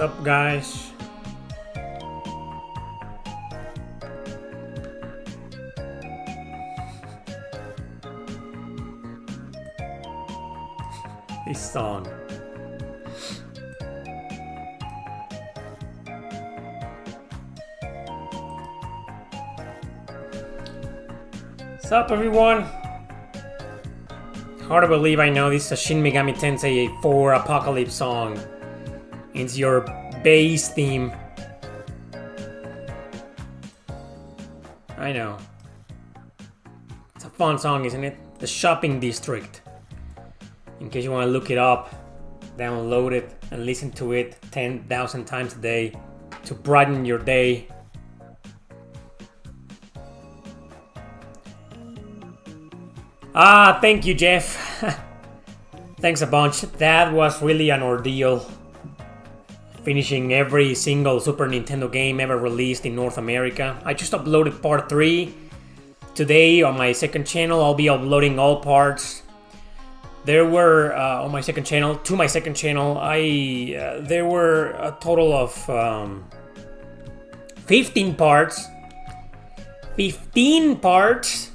What's up, guys? This song. What's up, everyone? Hard to believe I know this is a Shin Megami Tensei 4 Apocalypse song. It's your bass theme. I know. It's a fun song, isn't it? The Shopping District. In case you want to look it up, download it and listen to it 10,000 times a day to brighten your day. Thank you, Jeff. Thanks a bunch. That was really an ordeal. Finishing every single Super Nintendo game ever released in North America. I just uploaded part 3. Today on my second channel, I'll be uploading all parts. There were, on my second channel, to my second channel, there were a total of 15 parts. 15 parts!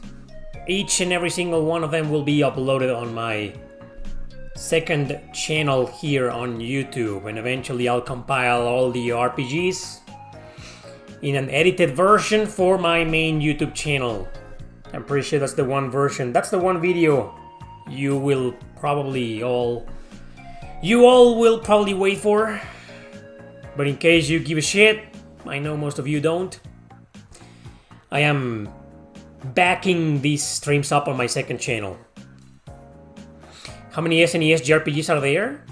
Each and every single one of them will be uploaded on my second channel here on YouTube, and eventually I'll compile all the RPGs in an edited version for my main YouTube channel. I'm pretty sure that's the one version, that's the one video you will probably all will probably wait for. But in case you give a shit, I know most of you don't, I am backing these streams up on my second channel. How many SNES JRPGs are there?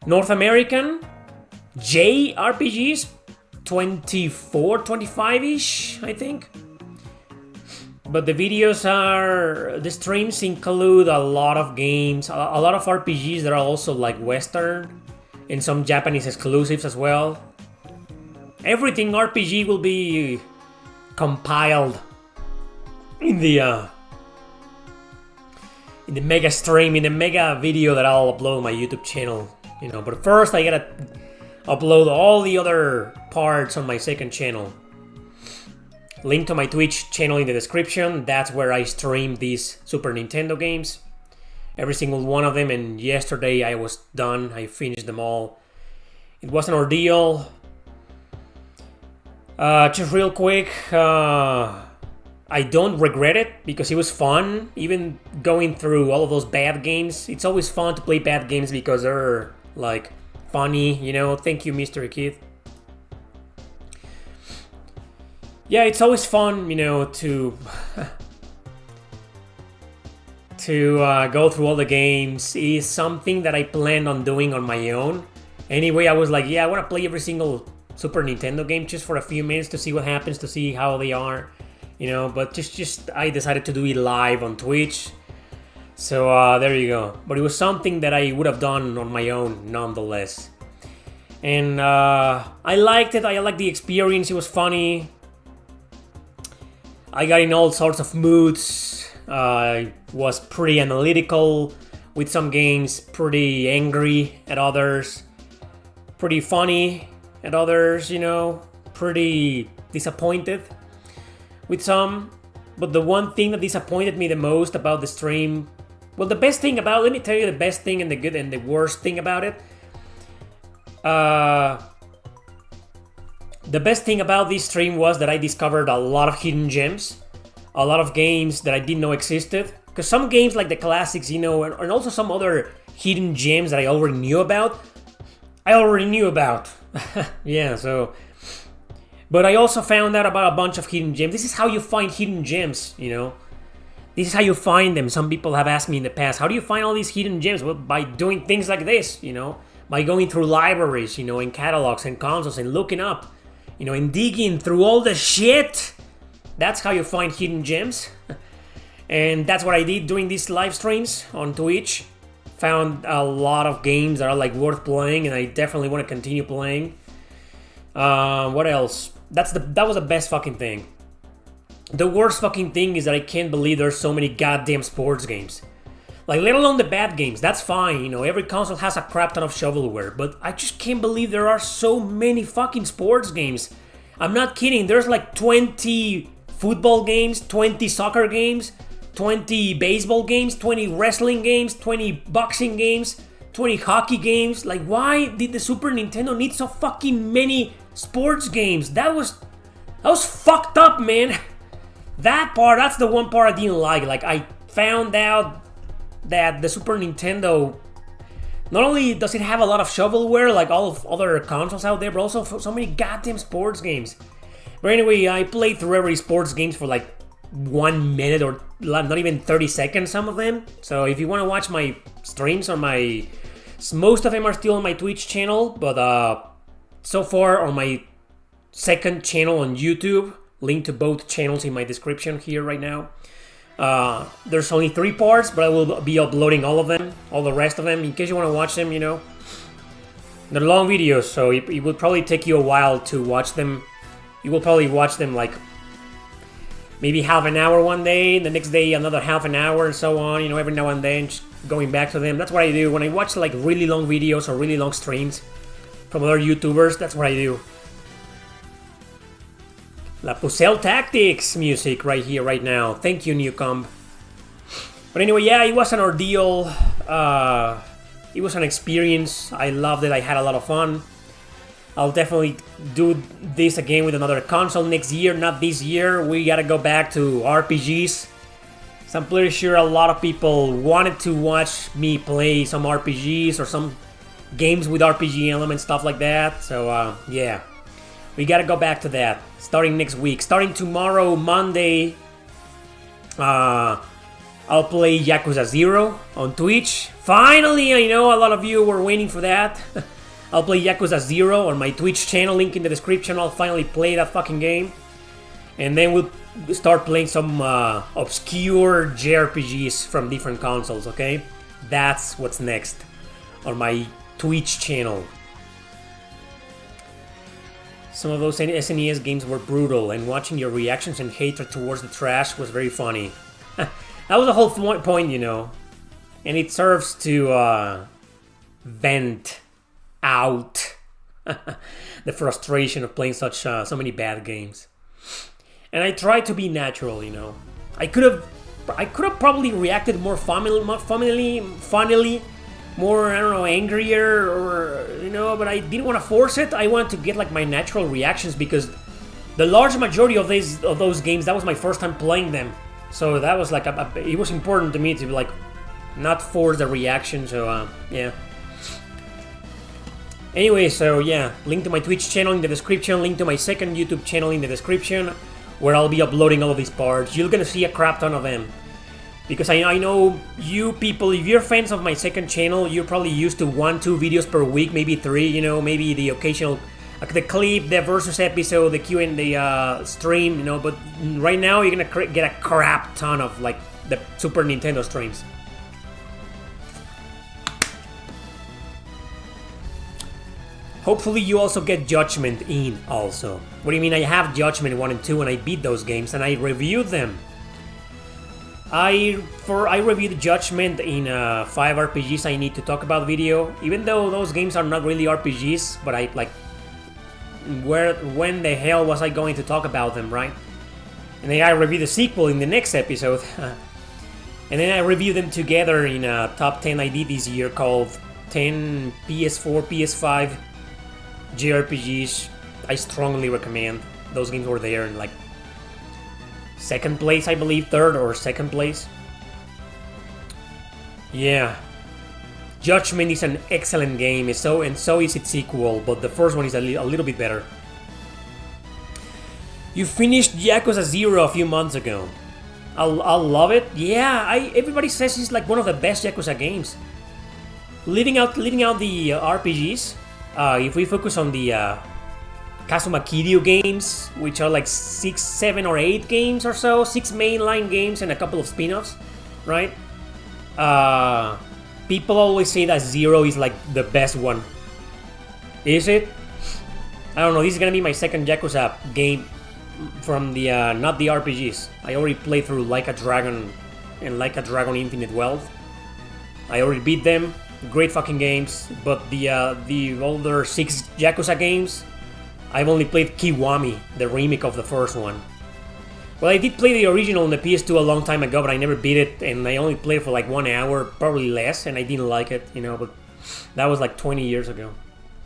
North American JRPGs? 24, 25-ish, I think. But the streams include a lot of games, a lot of RPGs that are also like Western, and some Japanese exclusives as well. Everything RPG will be compiled in the mega stream, in the mega video that I'll upload on my YouTube channel, you know. But first I gotta upload all the other parts on my second channel. Link to my Twitch channel in the description. That's where I stream these Super Nintendo games, every single one of them. And yesterday I was done. I finished them all. It was an ordeal. Just real quick, I don't regret it because it was fun. Even going through all of those bad games, it's always fun to play bad games because they're like funny, you know. Thank you, Mr. Kid. Yeah, it's always fun, you know, to go through all the games. It is something that I planned on doing on my own. Anyway, I was like, yeah, I want to play every single Super Nintendo game just for a few minutes to see what happens, to see how they are. You know, but just I decided to do it live on Twitch. So there you go. But it was something that I would have done on my own nonetheless. And I liked it. I liked the experience. It was funny. I got in all sorts of moods. I was pretty analytical with some games, pretty angry at others, pretty funny at others, you know, pretty disappointed with some. But the one thing that disappointed me the most about the stream, well, the best thing about, let me tell you the best thing and the good and the worst thing about it. The best thing about this stream was that I discovered a lot of hidden gems, a lot of games that I didn't know existed. Because some games like the classics, you know, and also some other hidden gems that I already knew about, yeah, so. But I also found out about a bunch of hidden gems. This is how you find hidden gems, you know. This is how you find them. Some people have asked me in the past, how do you find all these hidden gems? Well, by doing things like this, you know. By going through libraries, you know, and catalogs and consoles and looking up, you know, and digging through all the shit. That's how you find hidden gems. And that's what I did during these live streams on Twitch. Found a lot of games that are like worth playing, and I definitely want to continue playing. What else? That was the best fucking thing. The worst fucking thing is that I can't believe there's so many goddamn sports games. Like, let alone the bad games, that's fine, you know, every console has a crap ton of shovelware, but I just can't believe there are so many fucking sports games. I'm not kidding, there's like 20 football games, 20 soccer games, 20 baseball games, 20 wrestling games, 20 boxing games, 20 hockey games. Like, why did the Super Nintendo need so fucking many sports games? That was fucked up, man. That's the one part I didn't like. Like, I found out that the Super Nintendo, not only does it have a lot of shovelware like all of other consoles out there, but also so many goddamn sports games. But anyway, I played through every sports games for like 1 minute or not even 30 seconds, some of them. So if you want to watch my streams on most of them are still on my Twitch channel, but so far on my second channel on YouTube, link to both channels in my description here right now. There's only 3 parts, but I will be uploading all of them, all the rest of them, in case you want to watch them, you know. They're long videos, so it will probably take you a while to watch them. You will probably watch them like maybe half an hour one day, the next day another half an hour, and so on, you know, every now and then, just going back to them. That's what I do. When I watch like really long videos or really long streams from other YouTubers, that's what I do. La Pucelle Tactics music right here, right now. Thank you, Newcomb. But anyway, yeah, it was an ordeal. It was an experience. I loved it. I had a lot of fun. I'll definitely do this again with another console next year, not this year. We gotta go back to RPGs. So I'm pretty sure a lot of people wanted to watch me play some RPGs or some games with RPG elements, stuff like that. So, yeah. We gotta go back to that, starting next week. Starting tomorrow, Monday, I'll play Yakuza 0 on Twitch. Finally, I know a lot of you were waiting for that. I'll play Yakuza 0 on my Twitch channel, link in the description. I'll finally play that fucking game. And then we'll start playing some obscure JRPGs from different consoles, okay? That's what's next on my Twitch channel. Some of those SNES games were brutal, and watching your reactions and hatred towards the trash was very funny. That was the whole point, you know. And it serves to vent out the frustration of playing so many bad games. And I tried to be natural, you know. I could have probably reacted more funnily, more, I don't know, angrier, or, you know, but I didn't want to force it. I wanted to get like my natural reactions, because the large majority of those games, that was my first time playing them. So that was like it was important to me to like not force the reaction. So yeah. Anyway, so yeah, link to my Twitch channel in the description, link to my second YouTube channel in the description, where I'll be uploading all of these parts. You're gonna see a crap ton of them. Because I know you people, if you're fans of my second channel, you're probably used to 1-2 videos per week, maybe 3, you know, maybe the occasional, the clip, the versus episode, the Q and the stream, you know, but right now you're gonna get a crap ton of, like, the Super Nintendo streams. Hopefully you also get Judgment in also. What do you mean? I have Judgment 1 and 2 and I beat those games and I reviewed them. I reviewed Judgment in 5 RPGs I need to talk about video, even though those games are not really RPGs, but I like, when the hell was I going to talk about them, right? And then I reviewed the sequel in the next episode. And then I reviewed them together in a top 10 I did this year called 10 PS4, PS5 JRPGs I strongly recommend. Those games were there in like second place, I believe, third or second place. Yeah. Judgment is an excellent game, and so is its sequel, but the first one is a little bit better. You finished Yakuza 0 a few months ago. I'll love it. Yeah, everybody says it's like one of the best Yakuza games. Leaving out the RPGs, if we focus on the Kazuma Kiryu games, which are like 6, 7, or 8 games or so, 6 mainline games and a couple of spin-offs, right? People always say that 0 is like the best one. Is it? I don't know, this is gonna be my second Yakuza game from the, not the RPGs. I already played through Like a Dragon and Like a Dragon Infinite Wealth. I already beat them. Great fucking games. But the older 6 Yakuza games, I've only played Kiwami, the remake of the first one. Well, I did play the original on the PS2 a long time ago, but I never beat it, and I only played it for like 1 hour, probably less, and I didn't like it, you know, but that was like 20 years ago.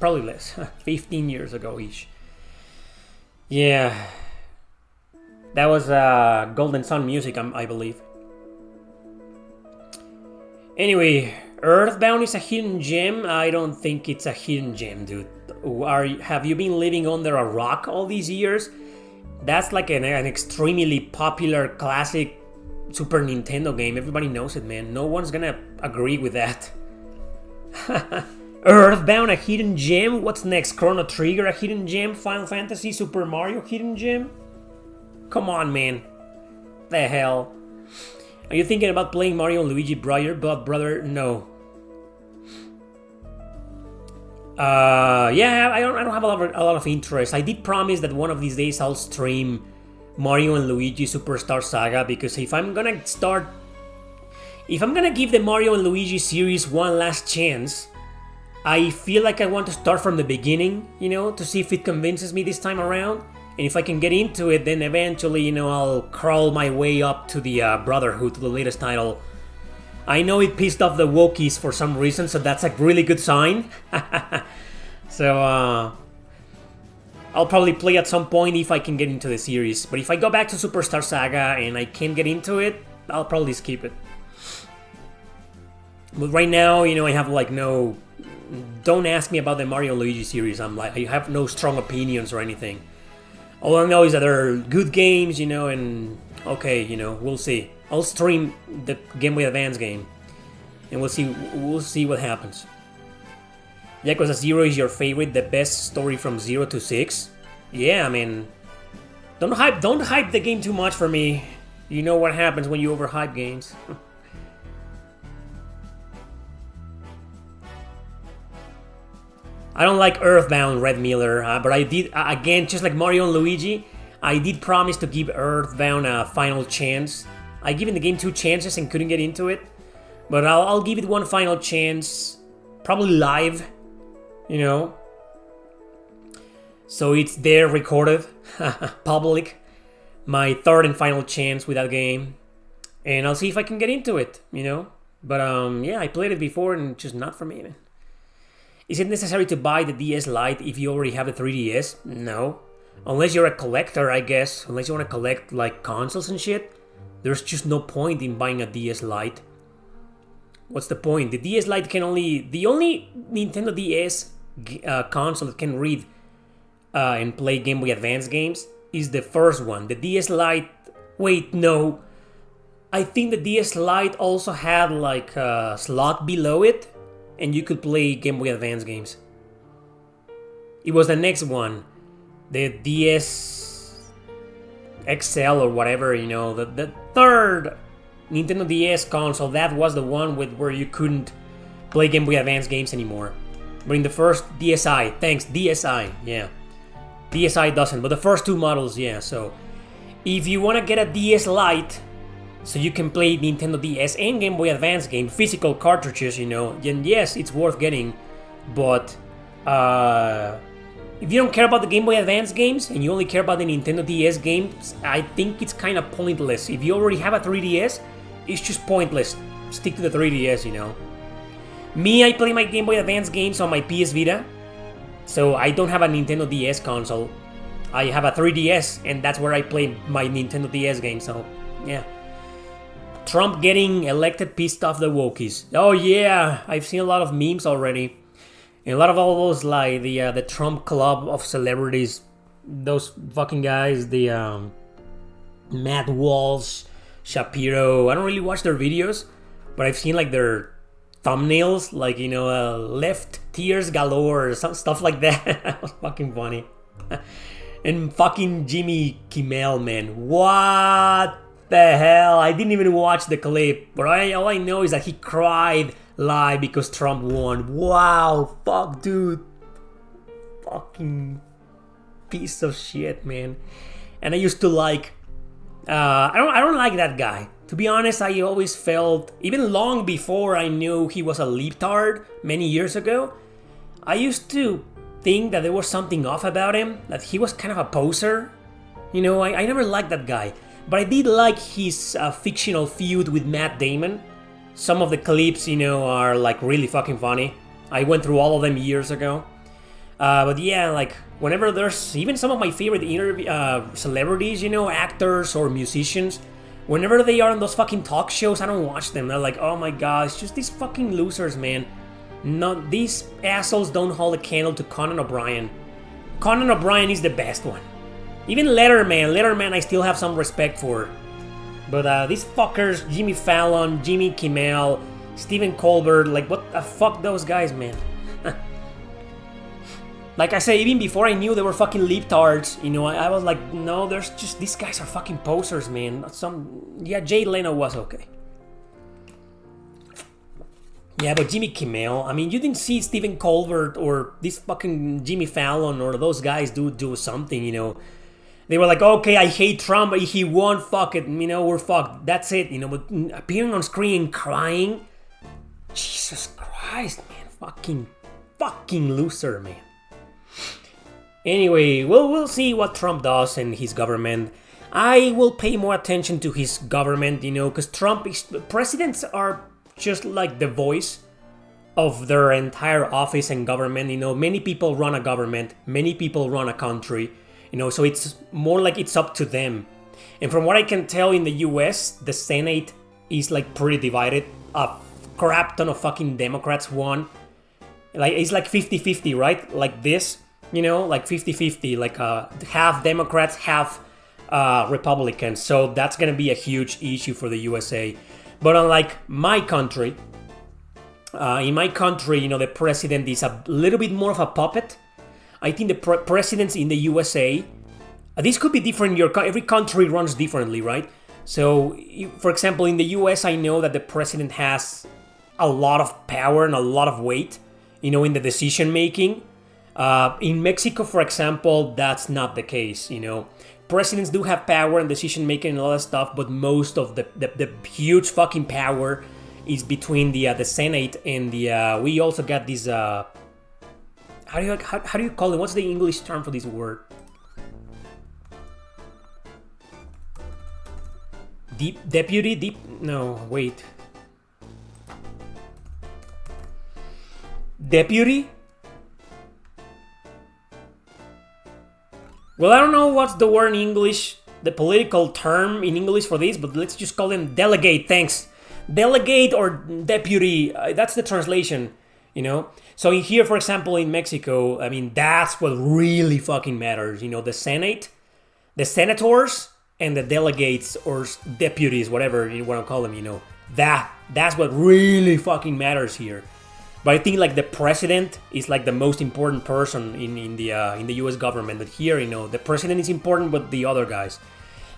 Probably less, 15 years ago-ish. Yeah. That was Golden Sun music, I believe. Anyway, Earthbound is a hidden gem? I don't think it's a hidden gem, dude. Have you been living under a rock all these years? That's like an extremely popular classic Super Nintendo game. Everybody knows it, man. No one's gonna agree with that. Earthbound, a hidden gem? What's next? Chrono Trigger, a hidden gem? Final Fantasy, Super Mario, hidden gem? Come on, man. The hell? Are you thinking about playing Mario and Luigi brother? No. Yeah, I don't have a lot of interest. I did promise that one of these days I'll stream Mario and Luigi Superstar Saga, because if I'm gonna give the Mario and Luigi series one last chance, I feel like I want to start from the beginning, you know, to see if it convinces me this time around. And if I can get into it, then eventually, you know, I'll crawl my way up to the Brotherhood, to the latest title. I know it pissed off the Wokies for some reason, so that's a really good sign. So, I'll probably play at some point if I can get into the series. But if I go back to Superstar Saga and I can't get into it, I'll probably skip it. But right now, you know, I have like no... Don't ask me about the Mario and Luigi series. I have no strong opinions or anything. All I know is that they're good games, you know, and... Okay, you know, we'll see. I'll stream the Game Boy Advance game, and we'll see what happens. Yakuza 0 is your favorite, the best story from 0 to 6? Yeah, I mean, don't hype the game too much for me. You know what happens when you overhype games. I don't like Earthbound, Red Miller, but I did, again, just like Mario and Luigi, I did promise to give Earthbound a final chance. I given the game 2 chances and couldn't get into it, but I'll give it one final chance, probably live, you know. So it's there recorded, public, my third and final chance with that game, and I'll see if I can get into it, you know. But yeah, I played it before and just not for me, man. Is it necessary to buy the DS Lite if you already have the 3DS? No. Unless you're a collector, I guess. Unless you want to collect like consoles and shit. There's just no point in buying a DS Lite. What's the point? The DS Lite can only... The only Nintendo DS console that can read and play Game Boy Advance games is the first one. The DS Lite... Wait, no. I think the DS Lite also had like a slot below it, and you could play Game Boy Advance games. It was the next one. The DS XL or whatever, you know, the third Nintendo DS console, that was the one where you couldn't play Game Boy Advance games anymore. But in the first DSi, thanks, DSi, yeah. DSi doesn't, but the first 2 models, yeah. So if you want to get a DS Lite so you can play Nintendo DS and Game Boy Advance game, physical cartridges, you know, then yes, it's worth getting. But if you don't care about the Game Boy Advance games and you only care about the Nintendo DS games, I think it's kind of pointless. If you already have a 3DS, it's just pointless. Stick to the 3DS, you know. Me, I play my Game Boy Advance games on my PS Vita, so I don't have a Nintendo DS console. I have a 3DS, and that's where I play my Nintendo DS games, so yeah. Trump getting elected pissed off the Wokies. Oh yeah, I've seen a lot of memes already. And a lot of all those, like, the Trump club of celebrities. Those fucking guys, the Matt Walsh, Shapiro. I don't really watch their videos, but I've seen, like, their thumbnails. Like, you know, left tears galore, or stuff like that. That was fucking funny. And fucking Jimmy Kimmel, man. What the hell? I didn't even watch the clip, but all I know is that he cried live because Trump won. Wow, fuck, dude. Fucking piece of shit, man. And I used to like... I don't like that guy, To be honest, I always felt, even long before I knew he was a leaptard many years ago, I used to think that there was something off about him, that he was kind of a poser. You know, I never liked that guy. But I did like his fictional feud with Matt Damon. Some of the clips, you know, are like really fucking funny. I went through all of them years ago. But yeah, like whenever there's even some of my favorite celebrities, you know, actors or musicians, whenever they are on those fucking talk shows, I don't watch them. They're like, oh my god, it's just these fucking losers, man. No, these assholes don't hold a candle to Conan O'Brien. Conan O'Brien is the best one. Even Letterman I still have some respect for. But these fuckers, Jimmy Fallon, Jimmy Kimmel, Stephen Colbert, like what the fuck those guys, man. Like I say, even before I knew they were fucking leaptards, you know, I was like, no, there's just, these guys are fucking posers, man. Yeah, Jay Leno was okay. Yeah, but Jimmy Kimmel, I mean, you didn't see Stephen Colbert or this fucking Jimmy Fallon or those guys do something, you know. They were like, okay, I hate Trump, but he won, fuck it, you know, we're fucked. That's it, you know, but appearing on screen and crying, Jesus Christ, man, fucking loser, man. Anyway, we'll see what Trump does in his government. I will pay more attention to his government, you know, because presidents are just like the voice of their entire office and government. You know, many people run a government, many people run a country, you know, so it's more like it's up to them. And from what I can tell in the US, the Senate is like pretty divided. A crap ton of fucking Democrats won. Like, it's like 50-50, right? Like this. You know, like 50-50, like half Democrats, half Republicans. So that's going to be a huge issue for the USA. But unlike my country, in my country, you know, the president is a little bit more of a puppet. I think the presidents in the USA, this could be different. Every country runs differently, right? So, for example, in the US, I know that the president has a lot of power and a lot of weight, you know, in the decision making. In Mexico, for example, that's not the case, you know. Presidents do have power and decision making and all that stuff, but most of the huge fucking power is between the Senate and the we also got these how do you call it? What's the English term for this word? Deputy? Well, I don't know what's the word in English, the political term in English for this, but let's just call them delegate, thanks. Delegate or deputy, that's the translation, you know? So in here, for example, in Mexico, I mean, that's what really fucking matters, you know, the Senate, the senators, and the delegates or deputies, whatever you want to call them, you know. That's what really fucking matters here. But I think like the president is like the most important person in the U.S. government. But here, you know, the president is important, but the other guys.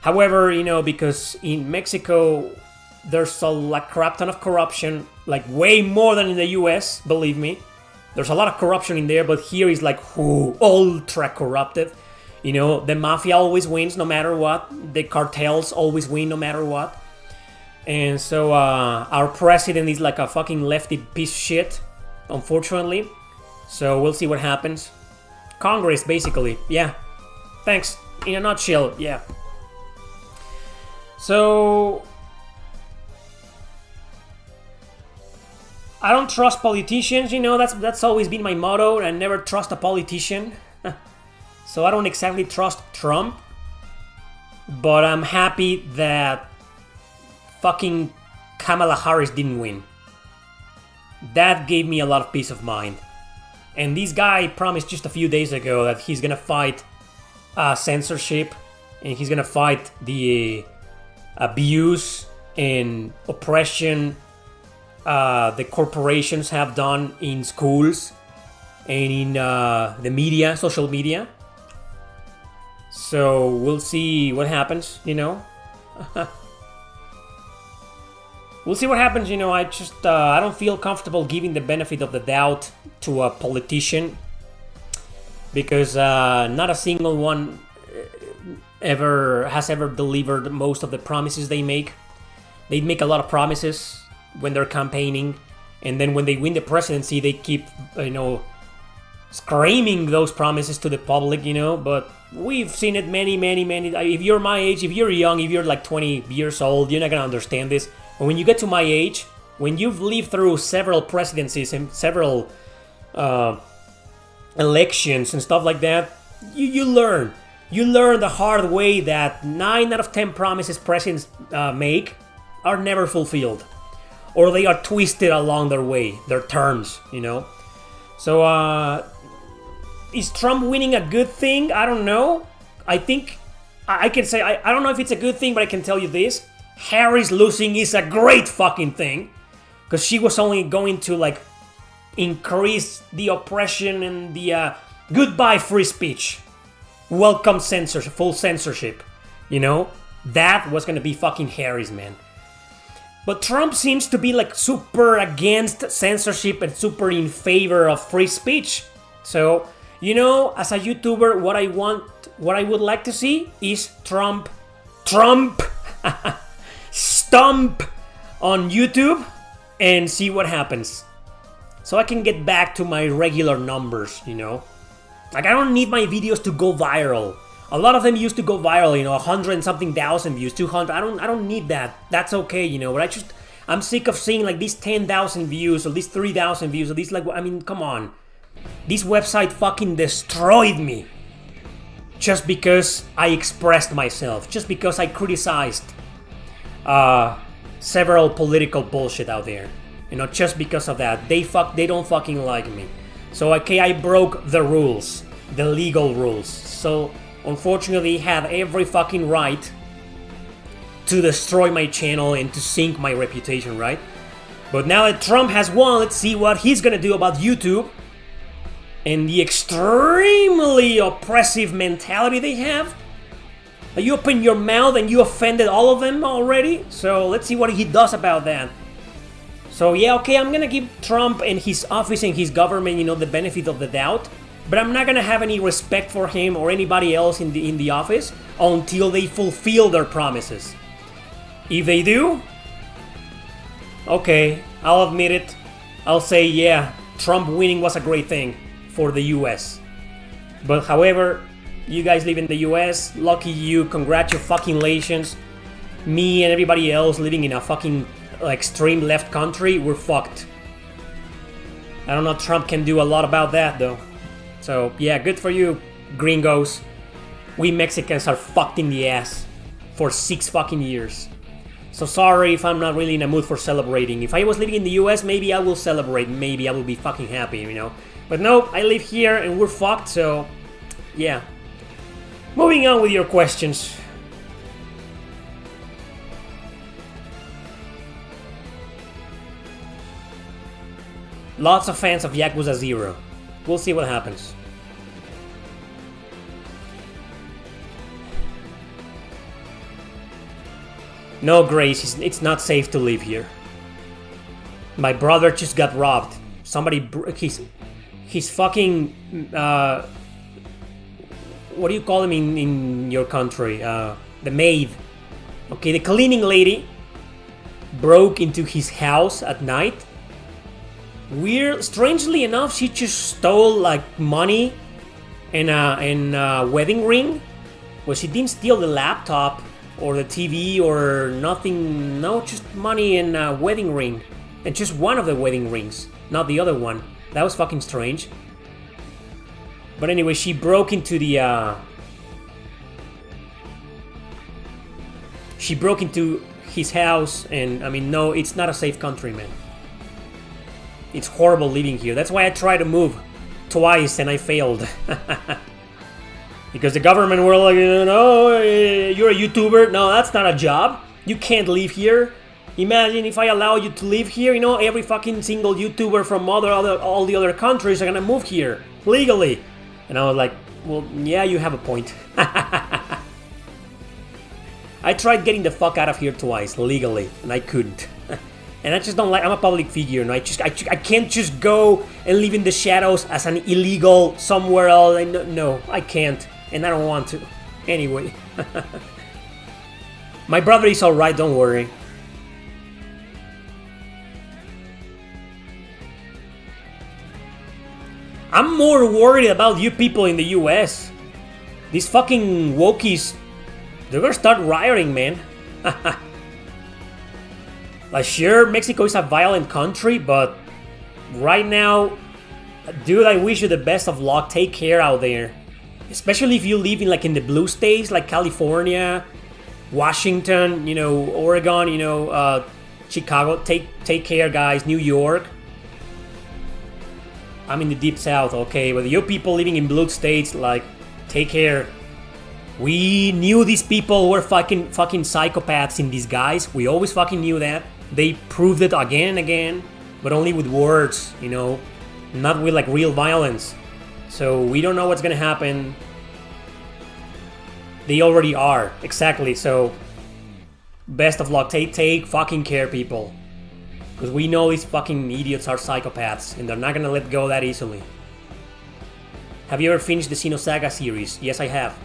However, you know, because in Mexico there's a crap ton of corruption, like way more than in the U.S. Believe me, there's a lot of corruption in there. But here is like ultra corrupted. You know, the mafia always wins no matter what. The cartels always win no matter what. And so our president is like a fucking lefty piece of shit. Unfortunately, so we'll see what happens. Congress, basically, yeah. Thanks. In a nutshell, yeah. So I don't trust politicians. You know, that's always been my motto. I never trust a politician. So I don't exactly trust Trump, but I'm happy that fucking Kamala Harris didn't win. That gave me a lot of peace of mind. And this guy promised just a few days ago that he's gonna fight censorship and he's gonna fight the abuse and oppression the corporations have done in schools and in the media, social media. So we'll see what happens, you know. We'll see what happens, you know. I just, I don't feel comfortable giving the benefit of the doubt to a politician because not a single one has ever delivered most of the promises they make. They make a lot of promises when they're campaigning, and then when they win the presidency, they keep, screaming those promises to the public, but we've seen it many. If you're my age, if you're young, if you're like 20 years old, you're not gonna understand this. But when you get to my age, when you've lived through several presidencies and several elections and stuff like that, you learn. You learn the hard way that 9 out of 10 promises presidents make are never fulfilled. Or they are twisted along their way, their terms, So, is Trump winning a good thing? I don't know. I think I can say, I don't know if it's a good thing, but I can tell you this. Harris losing is a great fucking thing. Because she was only going to, increase the oppression and the goodbye free speech. Welcome censorship, full censorship. That was gonna be fucking Harris, man. But Trump seems to be super against censorship and super in favor of free speech. So, as a YouTuber, what I would like to see is Trump stomp on YouTube and see what happens. So I can get back to my regular numbers, I don't need my videos to go viral. A lot of them used to go viral, 100 and something thousand views, 200. I don't need that. That's okay, but I'm sick of seeing these 10,000 views or these 3,000 views or these come on. This website fucking destroyed me. Just because I expressed myself, just because I criticized several political bullshit out there. Just because of that. They don't fucking like me. So okay, I broke the rules, the legal rules. So unfortunately, have every fucking right to destroy my channel and to sink my reputation, right? But now that Trump has won, let's see what he's gonna do about YouTube and the extremely oppressive mentality they have. You open your mouth and you offended all of them already. So let's see what he does about that. So yeah, okay, I'm gonna give Trump and his office and his government, the benefit of the doubt. But I'm not gonna have any respect for him or anybody else in the office until they fulfill their promises. If they do, okay, I'll admit it. I'll say, yeah, Trump winning was a great thing for the US. But however, you guys live in the US, lucky you, congratulations. Me and everybody else living in a fucking extreme left country, we're fucked. I don't know, Trump can do a lot about that though. So yeah, good for you, gringos. We Mexicans are fucked in the ass for 6 fucking years. So sorry if I'm not really in a mood for celebrating. If I was living in the US, maybe I will celebrate. Maybe I will be fucking happy, But no, I live here and we're fucked, so yeah. Moving on with your questions. Lots of fans of Yakuza 0. We'll see what happens. No, Grace, it's not safe to live here. My brother just got robbed. Somebody, he's fucking, what do you call him in your country? The maid. Okay, the cleaning lady broke into his house at night. Strangely enough, she just stole money and a wedding ring. Well, she didn't steal the laptop or the TV or nothing. No, just money and a wedding ring. And just one of the wedding rings, not the other one. That was fucking strange. But anyway, she broke into the... She broke into his house and, no, it's not a safe country, man. It's horrible living here. That's why I tried to move twice and I failed. Because the government were like, you're a YouTuber. No, that's not a job. You can't live here. Imagine if I allow you to live here. Every fucking single YouTuber from all the other countries are gonna move here legally. And I was like, well, yeah, you have a point. I tried getting the fuck out of here twice legally, and I couldn't. And I just don't I'm a public figure, and I can't just go and live in the shadows as an illegal somewhere else. No, I can't, and I don't want to. Anyway. My brother is alright, don't worry. I'm more worried about you people in the US. These fucking wokies, they're gonna start rioting, man. Like, sure, Mexico is a violent country, but right now, dude, I wish you the best of luck. Take care out there. Especially if you live in, like, in the blue states, like California, Washington, you know, Oregon, you know, Chicago. Take care, guys. New York. I'm in the deep south, okay? But you people living in blue states, like, take care. We knew these people were fucking psychopaths in disguise. We always fucking knew that. They proved it again and again, but only with words, you know, not with like real violence. So we don't know what's gonna happen. They already are, exactly. So best of luck. Take fucking care, people, because we know these fucking idiots are psychopaths, and they're not gonna let go that easily. Have you ever finished the Xenosaga series? Yes, I have.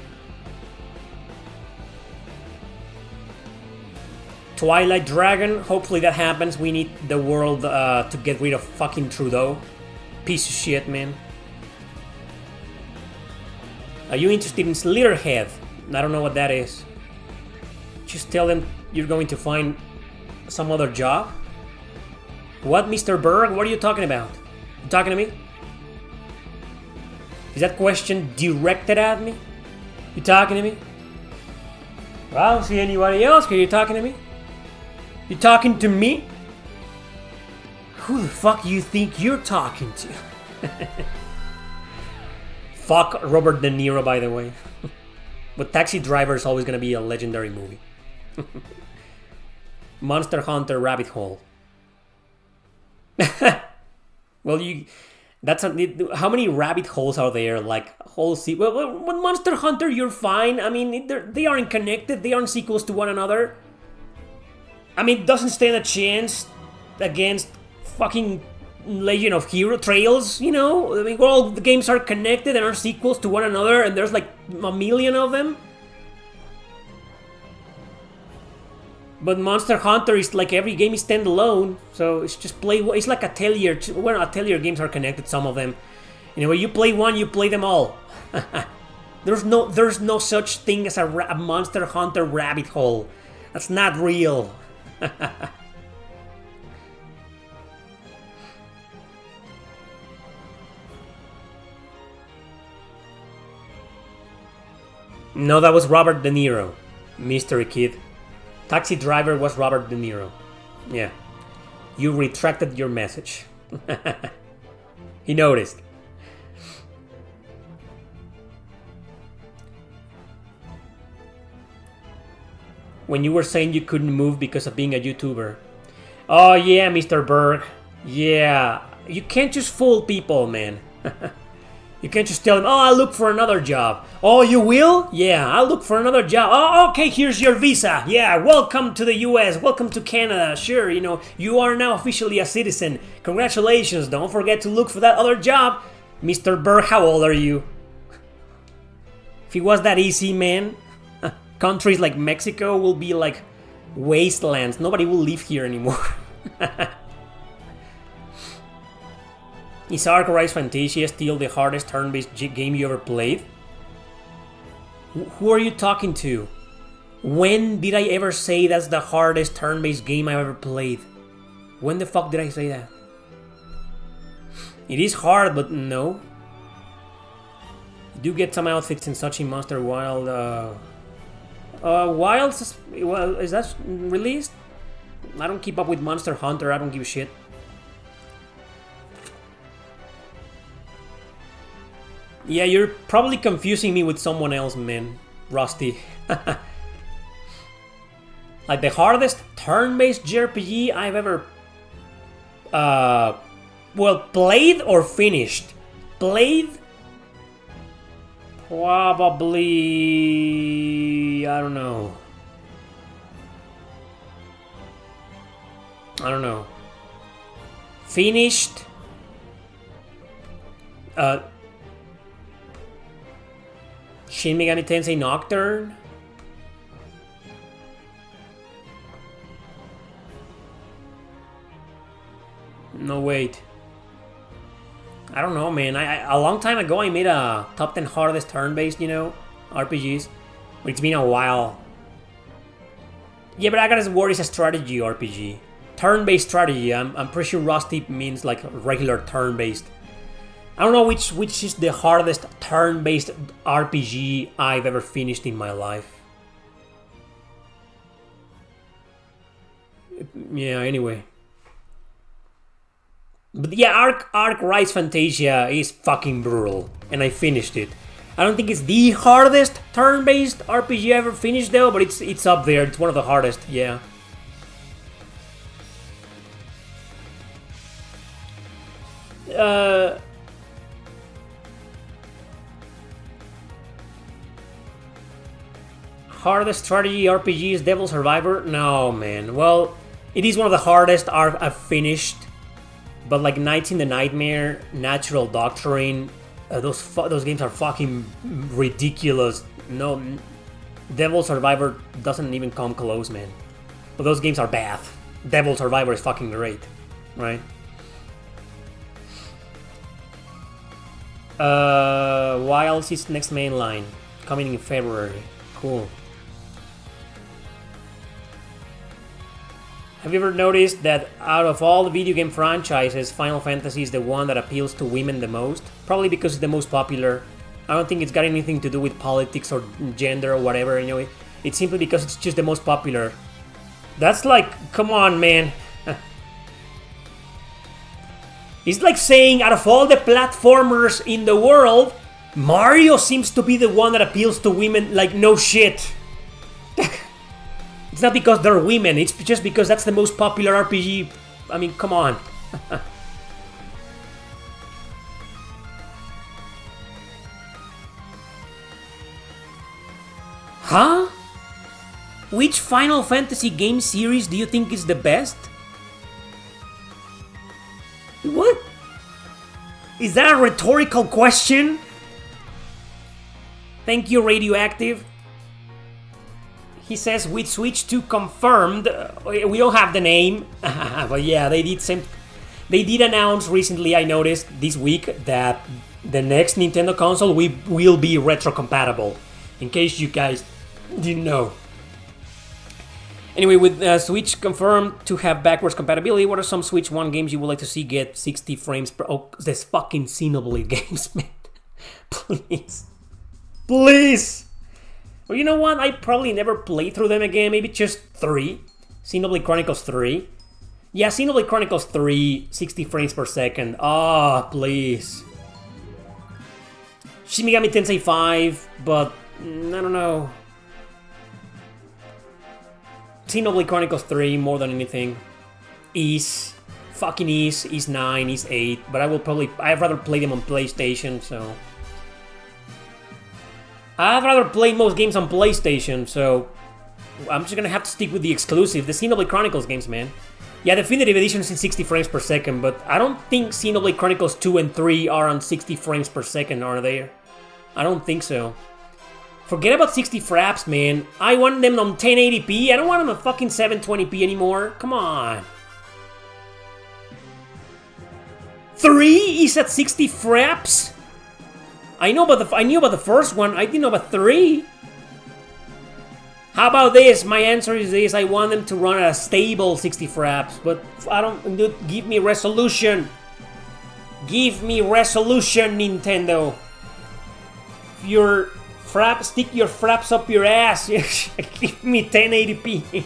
Twilight Dragon, hopefully that happens. We need the world to get rid of fucking Trudeau. Piece of shit, man. Are you interested in Slitterhead? I don't know what that is. Just tell them you're going to find some other job. What, Mr. Berg? What are you talking about? You talking to me? Is that question directed at me? You talking to me? Well, I don't see anybody else. Are you talking to me? You talking to me? Who the fuck you think you're talking to? Fuck Robert De Niro, by the way. But Taxi Driver is always gonna be a legendary movie. Monster Hunter Rabbit Hole. Well, how many rabbit holes are there? Like whole well, with Monster Hunter, you're fine. I mean, they aren't connected. They aren't sequels to one another. I mean, it doesn't stand a chance against fucking Legend of Hero Trails, you know? I mean, all the games are connected and are sequels to one another, and there's like a million of them. But Monster Hunter is like every game is standalone, so it's just play. It's like Atelier. Well, Atelier games are connected, some of them. You know, when you play one, you play them all. There's no such thing as a Monster Hunter rabbit hole. That's not real. No, that was Robert De Niro. Mystery Kid. Taxi Driver was Robert De Niro. Yeah. You retracted your message. He noticed. When you were saying you couldn't move because of being a YouTuber. Oh yeah, Mr. Berg. Yeah. You can't just fool people, man. You can't just tell them, oh, I'll look for another job. Oh, you will? Yeah, I'll look for another job. Oh, okay, here's your visa. Yeah, welcome to the US. Welcome to Canada. Sure, you know, you are now officially a citizen. Congratulations. Don't forget to look for that other job. Mr. Berg, how old are you? If it was that easy, man, countries like Mexico will be like wastelands. Nobody will live here anymore. Is Ark Rise Fantasia still the hardest turn-based game you ever played? Who are you talking to? When did I ever say that's the hardest turn-based game I've ever played? When the fuck did I say that? It is hard, but no. You do get some outfits in such a Monster Wild. Wilds? Well, is that released? I don't keep up with Monster Hunter. I don't give a shit. Yeah, you're probably confusing me with someone else, man. Rusty. Like the hardest turn-based JRPG I've ever... well, played or finished? Played? Probably... I don't know. Finished? Shin Megami Tensei Nocturne? No, wait. I don't know, man. A long time ago, I made a top 10 hardest turn-based, RPGs. But it's been a while. Yeah, but I got word it's a strategy RPG. Turn-based strategy. I'm pretty sure Rusty means like regular turn-based. I don't know which is the hardest turn-based RPG I've ever finished in my life. Yeah, anyway. But yeah, Ark Rise Fantasia is fucking brutal, and I finished it. I don't think it's the hardest turn-based RPG I ever finished though, but it's up there. It's one of the hardest, yeah. Hardest strategy RPG is Devil Survivor? No, man. Well, it is one of the hardest I've finished. But like Nights in the Nightmare, Natural Doctrine, those games are fucking ridiculous. No, Devil Survivor doesn't even come close, man. But those games are bad. Devil Survivor is fucking great, right? Wilds is next main line, coming in February. Cool. Have you ever noticed that out of all the video game franchises, Final Fantasy is the one that appeals to women the most? Probably because it's the most popular. I don't think it's got anything to do with politics or gender or whatever, It's simply because it's just the most popular. That's like, come on, man. It's like saying out of all the platformers in the world, Mario seems to be the one that appeals to women. Like, no shit. It's not because they're women, it's just because that's the most popular RPG. I mean, come on. Huh? Which Final Fantasy game series do you think is the best? What? Is that a rhetorical question? Thank you, Radioactive. He says with Switch 2 confirmed. We don't have the name, but yeah, they did announce recently. I noticed this week that the next Nintendo console will be retro compatible. In case you guys didn't know. Anyway, with Switch confirmed to have backwards compatibility, what are some Switch 1 games you would like to see get 60 frames per... Oh, there's fucking Xenoblade games, man. Please. Please! Well, you know what? I probably never played through them again. Maybe just 3. Xenoblade Chronicles 3. Yeah, Xenoblade Chronicles 3, 60 frames per second. Ah, oh, please. Shin Megami Tensei 5, but... I don't know. Xenoblade Chronicles 3 more than anything. Fucking Ys 9, Ys 8. But I'd rather play them on PlayStation, so... I'd rather play most games on PlayStation, so... I'm just gonna have to stick with the exclusive, the Xenoblade Chronicles games, man. Yeah, Definitive Edition is in 60 frames per second, but I don't think Xenoblade Chronicles 2 and 3 are on 60 frames per second, are they? I don't think so. Forget about 60 fraps, man. I want them on 1080p. I don't want them on fucking 720p anymore. Come on. 3 is at 60 fraps? I knew about the first one. I didn't know about 3. How about this? My answer is this. I want them to run at a stable 60 fraps, but I don't... Give me resolution. Give me resolution, Nintendo. If stick your fraps up your ass. Give me 1080p.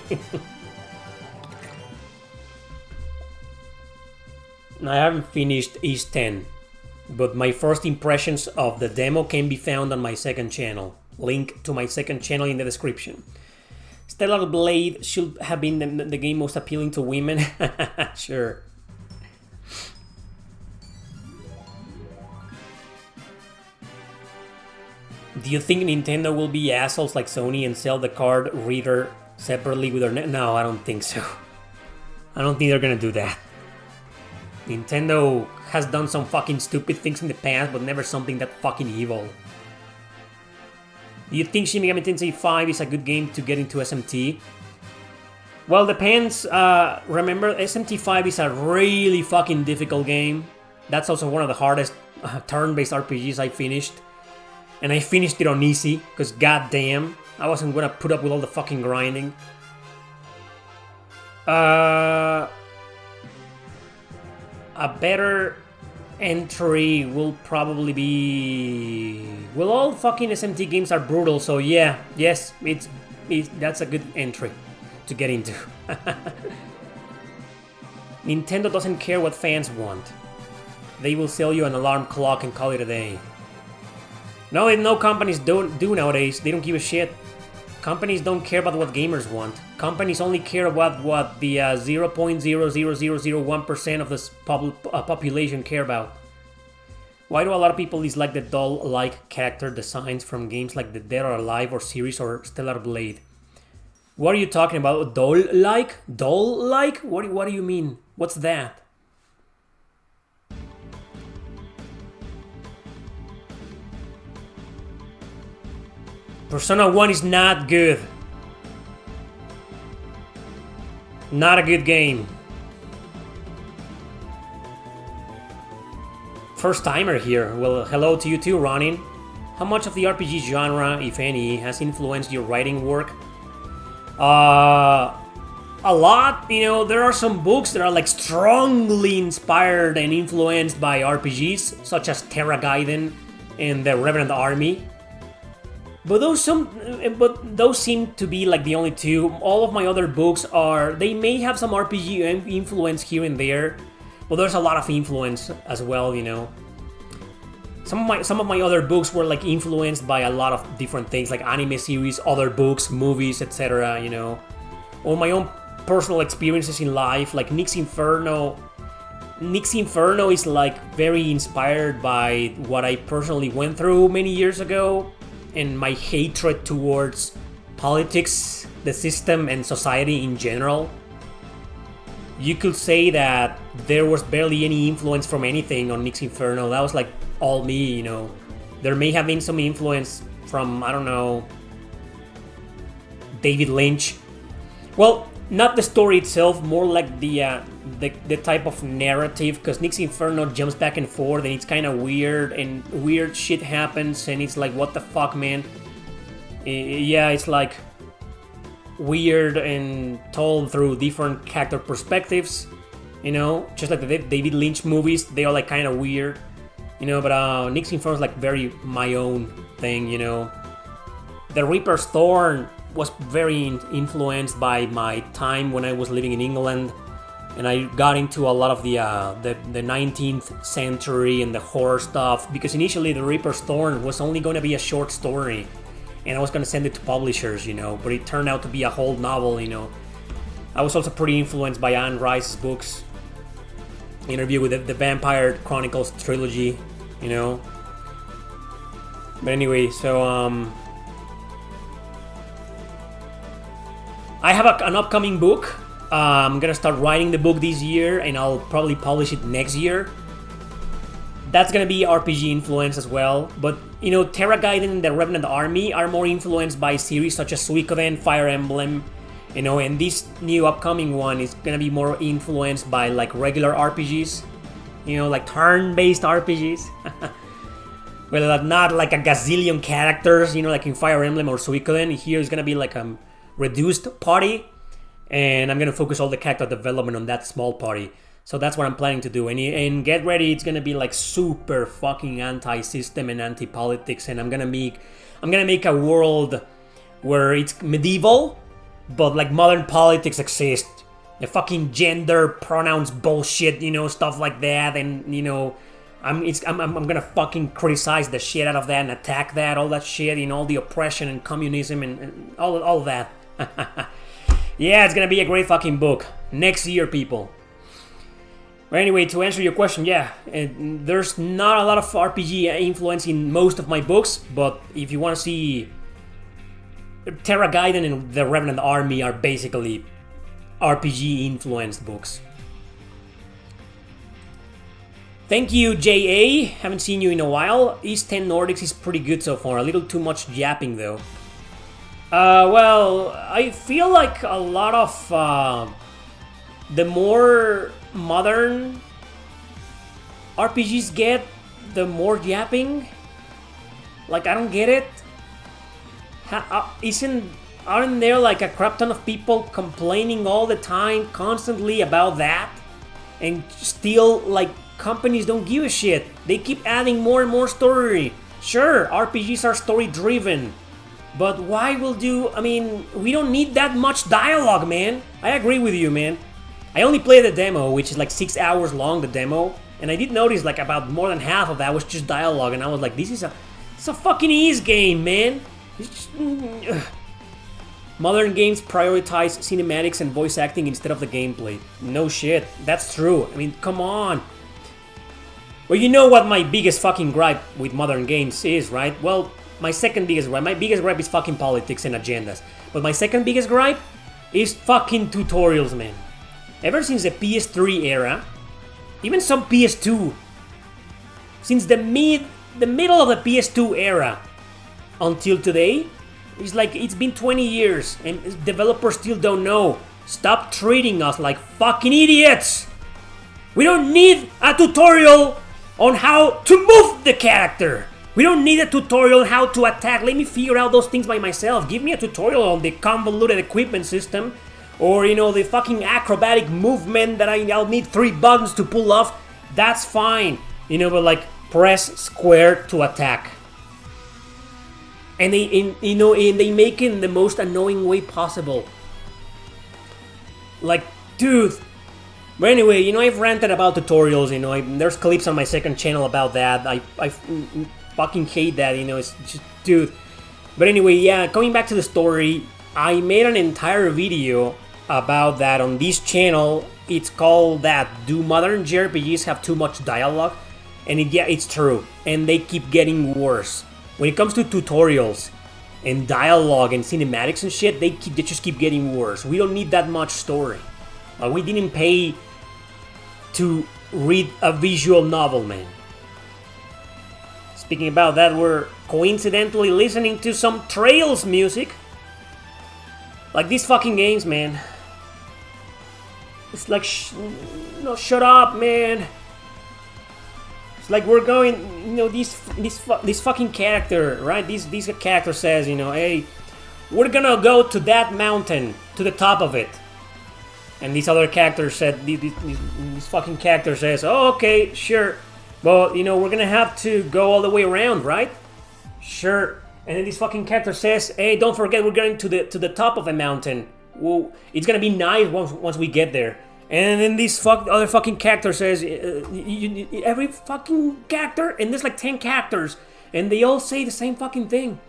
I haven't finished Ys 10, but my first impressions of the demo can be found on my second channel. Link to my second channel in the description. Stellar Blade should have been the game most appealing to women. Sure. Do you think Nintendo will be assholes like Sony and sell the card reader separately with their... No, I don't think so. I don't think they're gonna do that. Nintendo has done some fucking stupid things in the past, but never something that fucking evil. Do you think Shin Megami Tensei 5 is a good game to get into SMT? Well, depends. Remember, SMT 5 is a really fucking difficult game. That's also one of the hardest turn-based RPGs I finished. And I finished it on easy, because goddamn, I wasn't gonna put up with all the fucking grinding. A better entry will probably be... Well, all fucking SMT games are brutal, so yeah, yes, that's a good entry to get into. Nintendo doesn't care what fans want. They will sell you an alarm clock and call it a day. No companies do nowadays. They don't give a shit. Companies don't care about what gamers want. Companies only care about what the 0.00001% of the population care about. Why do a lot of people dislike the doll-like character designs from games like The Dead or Alive or series or Stellar Blade? What are you talking about? Doll-like? Doll-like? What do you mean? What's that? Persona 1 is not good. Not a good game. First timer here. Well, hello to you too, Ronin. How much of the RPG genre, if any, has influenced your writing work? A lot. You know, there are some books that are like strongly inspired and influenced by RPGs, such as Terra Gaiden and the Revenant Army. But those seem to be like the only two. All of my other books they may have some RPG influence here and there, but there's a lot of influence as well, you know. Some of my other books were like influenced by a lot of different things, like anime series, other books, movies, etc., you know. Or my own personal experiences in life, like Nick's Inferno. Nick's Inferno is like very inspired by what I personally went through many years ago, and my hatred towards politics, the system, and society in general. You could say that there was barely any influence from anything on Nick's Inferno. That was like all me, you know. There may have been some influence from, I don't know, David Lynch. Well, not the story itself, more like the type of narrative, because Nick's Inferno jumps back and forth and it's kind of weird, and weird shit happens and it's like, what the fuck, man? Yeah, it's like weird and told through different character perspectives, you know, just like the David Lynch movies. They are like kind of weird, you know, but Nick's Inferno is like very my own thing, you know. The Reaper's Thorn was very influenced by my time when I was living in England, and I got into a lot of the 19th century and the horror stuff, because initially the Reaper's Thorn was only going to be a short story, and I was going to send it to publishers, you know, but it turned out to be a whole novel, you know. I was also pretty influenced by Anne Rice's books, Interview with the Vampire Chronicles trilogy, you know. But anyway, so I have an upcoming book. I'm gonna start writing the book this year, and I'll probably publish it next year. That's gonna be RPG influence as well. But, you know, Terra Gaiden and the Revenant Army are more influenced by series such as Suikoden, Fire Emblem, you know, and this new upcoming one is gonna be more influenced by like regular RPGs, you know, like turn-based RPGs. Well, not like a gazillion characters, you know, like in Fire Emblem or Suikoden. Here is gonna be like a reduced party, and I'm gonna focus all the character development on that small party. So that's what I'm planning to do. And get ready, it's gonna be like super fucking anti-system and anti-politics, and I'm gonna make a world where it's medieval, but like modern politics exist. The fucking gender pronouns bullshit, you know, stuff like that, and you know, I'm gonna fucking criticize the shit out of that and attack that, all that shit, you know, all the oppression and communism and all of that. Yeah, it's gonna be a great fucking book. Next year, people. But anyway, to answer your question, yeah, there's not a lot of RPG influence in most of my books, but if you want to see, Terra Gaiden and the Revenant Army are basically RPG influenced books. Thank you, JA. Haven't seen you in a while. East 10 Nordics is pretty good so far. A little too much yapping though. Well, I feel like a lot of the more modern RPGs get, the more yapping. Like, I don't get it. Aren't there like a crap ton of people complaining all the time, constantly about that? And still, like, companies don't give a shit. They keep adding more and more story. Sure, RPGs are story driven. But why will we don't need that much dialogue, man. I agree with you, man. I only played the demo, which is like 6 hours long, the demo. And I did notice like about more than half of that was just dialogue. And I was like, it's a fucking ease game, man. It's just, Modern games prioritize cinematics and voice acting instead of the gameplay. No shit, that's true. I mean, come on. Well, you know what my biggest fucking gripe with modern games is, right? Well, my second biggest gripe. My biggest gripe is fucking politics and agendas. But my second biggest gripe is fucking tutorials, man. Ever since the PS3 era, even some PS2, since the middle of the PS2 era until today, it's like it's been 20 years and developers still don't know. Stop treating us like fucking idiots. We don't need a tutorial on how to move the character. We don't need a tutorial on how to attack. Let me figure out those things by myself. Give me a tutorial on the convoluted equipment system, or the fucking acrobatic movement that I'll need 3 buttons to pull off. That's fine. But like, press square to attack. And they make it in the most annoying way possible. Like, dude. But anyway, I've ranted about tutorials. There's clips on my second channel about that. I fucking hate that. It's just, dude. But anyway, yeah. Coming back to the story, I made an entire video about that on this channel. It's called that. Do modern JRPGs have too much dialogue? And it's true. And they keep getting worse. When it comes to tutorials and dialogue and cinematics and shit, they just keep getting worse. We don't need that much story. We didn't pay to read a visual novel, man. Speaking about that, we're coincidentally listening to some Trails music. Like these fucking games, man. It's like, shut up, man. It's like we're going, this fucking character, right? This character says, hey, we're gonna go to that mountain, to the top of it. And this other character said, this fucking character says, oh, okay, sure. But, we're gonna have to go all the way around, right? Sure. And then this fucking character says, hey, don't forget we're going to the top of the mountain. Well, it's gonna be nice once we get there. And then this other fucking character says, every fucking character, and there's like 10 characters, and they all say the same fucking thing.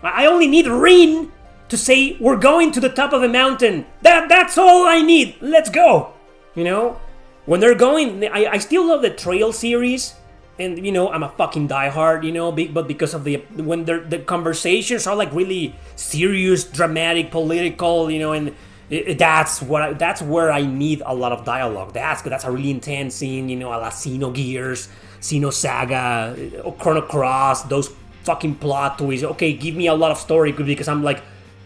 I only need Rin to say, we're going to the top of the mountain. That's all I need. Let's go. When they're going, I still love the Trail series. And, I'm a fucking diehard, but because of when the conversations are like really serious, dramatic, political, and that's where I need a lot of dialogue. That's a really intense scene, a la Xenogears, Xenosaga, Chrono Cross, those fucking plot twists. Okay, give me a lot of story because I'm like,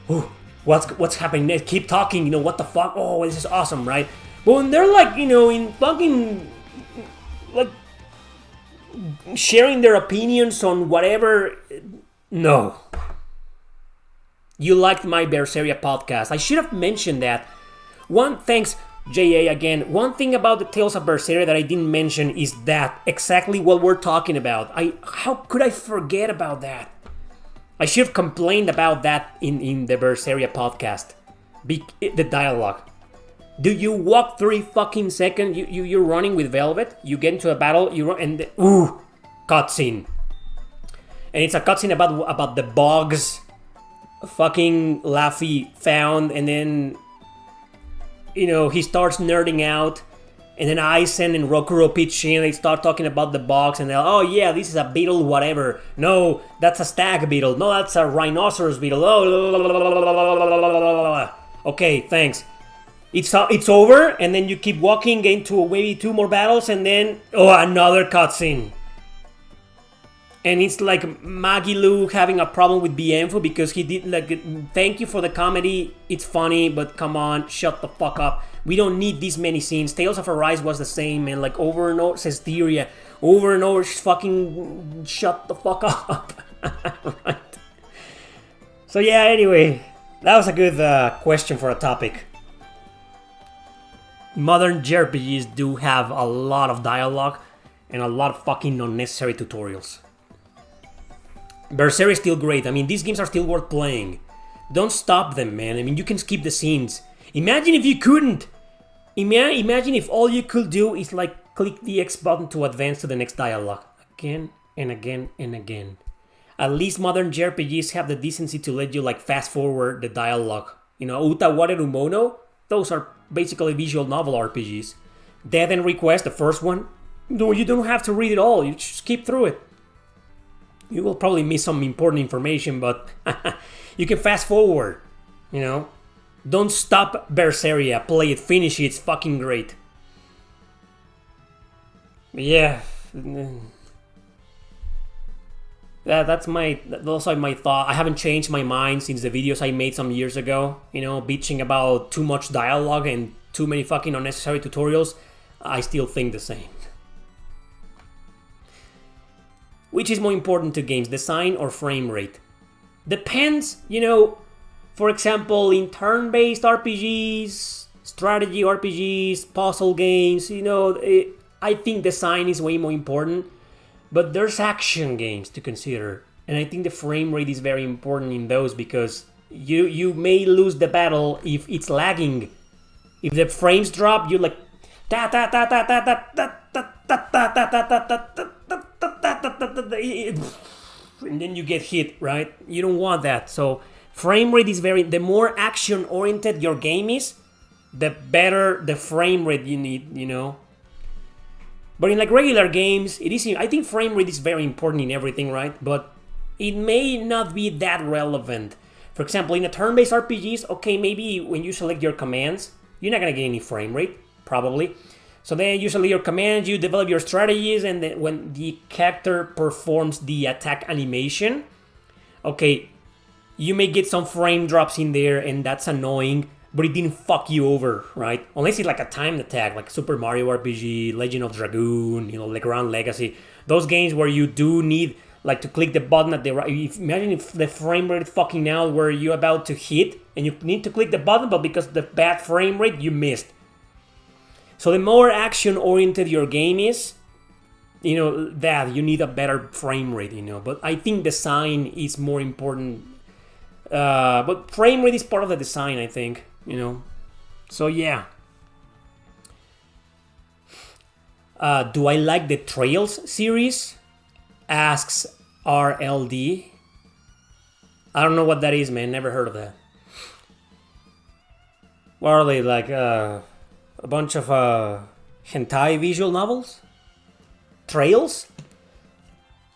oh, what's happening next? Keep talking, what the fuck? Oh, this is awesome, right? But when they're like, in fucking, like, sharing their opinions on whatever, no. You liked my Berseria podcast. I should have mentioned that. Thanks, JA, again. One thing about the Tales of Berseria that I didn't mention is that exactly what we're talking about. How could I forget about that? I should have complained about that in the Berseria podcast. The dialogue. Do you walk 3 fucking seconds? You're running with Velvet. You get into a battle. You run and cutscene. And it's a cutscene about the bugs. Fucking Laffy found, and then he starts nerding out, and then Aizen and Rokuro pitch in. They start talking about the box, and they're oh yeah, this is a beetle, whatever. No, that's a stag beetle. No, that's a rhinoceros beetle. Oh, okay, thanks. It's over, and then you keep walking, get into maybe 2 more battles, and then another cutscene. And it's like Magilu having a problem with Bienfo because he did like, thank you for the comedy, it's funny, but come on, shut the fuck up. We don't need these many scenes. Tales of Arise was the same, man. Like over and over, says Theria, over and over, fucking shut the fuck up. Right. So yeah, anyway, that was a good question for a topic. Modern JRPGs do have a lot of dialogue and a lot of fucking unnecessary tutorials. Berseria is still great. I mean, these games are still worth playing. Don't stop them, man. I mean, you can skip the scenes. Imagine if you couldn't. Imagine if all you could do is like click the X button to advance to the next dialogue. Again and again and again. At least modern JRPGs have the decency to let you like fast forward the dialogue. You know, Uta Wareru Mono, those are basically visual novel RPGs. Death and Request, the first one, no, you don't have to read it all. You just skip through it. You will probably miss some important information, but you can fast forward, you know. Don't stop Berseria, play it, finish it, it's fucking great. But yeah. Those are my thoughts. I haven't changed my mind since the videos I made some years ago, you know, bitching about too much dialogue and too many fucking unnecessary tutorials. I still think the same. Which is more important to games, design or frame rate? Depends, you know, for example, in turn-based RPGs, strategy RPGs, puzzle games, you know, I think design is way more important. But there's action games to consider. And I think the frame rate is very important in those because you may lose the battle if it's lagging. If the frames drop, you're like ta ta ta ta ta ta ta ta ta ta ta ta ta. And then you get hit, right? You don't want that. So frame rate is the more action oriented your game is, the better the frame rate you need, you know. But in like regular games, I think frame rate is very important in everything, right? But it may not be that relevant. For example, in a turn-based RPGs, okay, maybe when you select your commands, you're not gonna get any frame rate, probably. So then you select your commands, you develop your strategies, and then when the character performs the attack animation, okay, you may get some frame drops in there, and that's annoying, but it didn't fuck you over, right? Unless it's like a timed attack, like Super Mario RPG, Legend of Dragoon, you know, like Grand Legacy. Those games where you do need like to click the button at the right. Imagine if the frame rate fucking out where you're about to hit and you need to click the button, but because of the bad frame rate, you missed. So the more action-oriented your game is, you know, that you need a better frame rate, you know. But I think design is more important. But frame rate is part of the design, I think, you know. So yeah. Do I like the Trails series? Asks RLD. I don't know what that is, man. Never heard of that. What are they, like a bunch of hentai visual novels? Trails?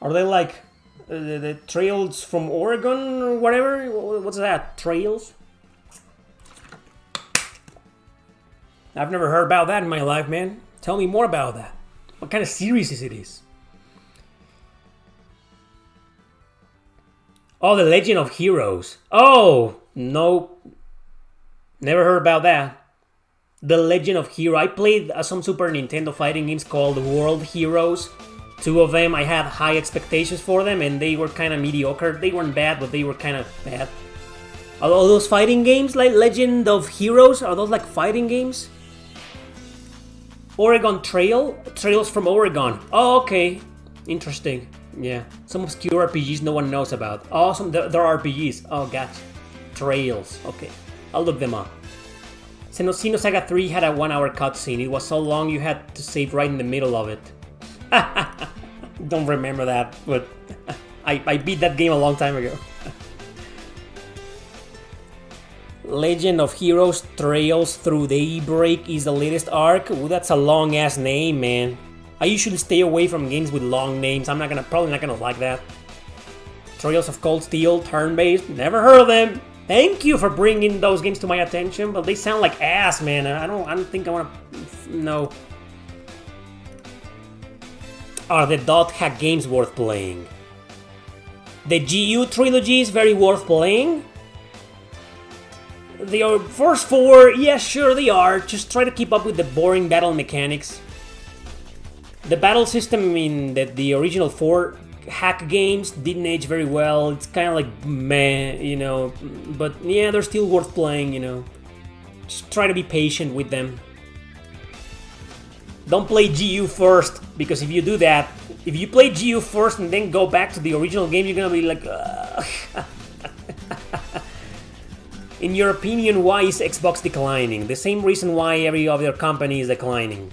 Are they like the trails from Oregon or whatever? What's that? Trails? I've never heard about that in my life, man. Tell me more about that. What kind of series is it? Oh, The Legend of Heroes. Oh, no. Never heard about that. The Legend of Heroes. I played some Super Nintendo fighting games called World Heroes. 2 of them, I had high expectations for them, and they were kind of mediocre. They weren't bad, but they were kind of bad. Are all those fighting games like Legend of Heroes? Are those like fighting games? Oregon Trail? Trails from Oregon. Oh, okay. Interesting. Yeah. Some obscure RPGs no one knows about. Awesome. There are RPGs. Oh, gotcha. Trails. Okay. I'll look them up. Xenosaga 3 had a 1-hour cutscene. It was so long you had to save right in the middle of it. Don't remember that, but I beat that game a long time ago. Legend of Heroes Trails Through Daybreak is the latest arc. Ooh, that's a long ass name, man. I usually stay away from games with long names. I'm probably not gonna like that. Trails of Cold Steel, turn-based. Never heard of them. Thank you for bringing those games to my attention, but they sound like ass, man. I don't think I wanna. No. Are the dot hack games worth playing? The GU trilogy is very worth playing. The first 4, yeah, sure they are. Just try to keep up with the boring battle mechanics. The battle system in the original 4 hack games didn't age very well. It's kind of like meh, you know. But yeah, they're still worth playing, you know. Just try to be patient with them. Don't play GU first, because if you do that, if you play GU first and then go back to the original game, you're gonna be like, In your opinion, why is Xbox declining? The same reason why every other company is declining.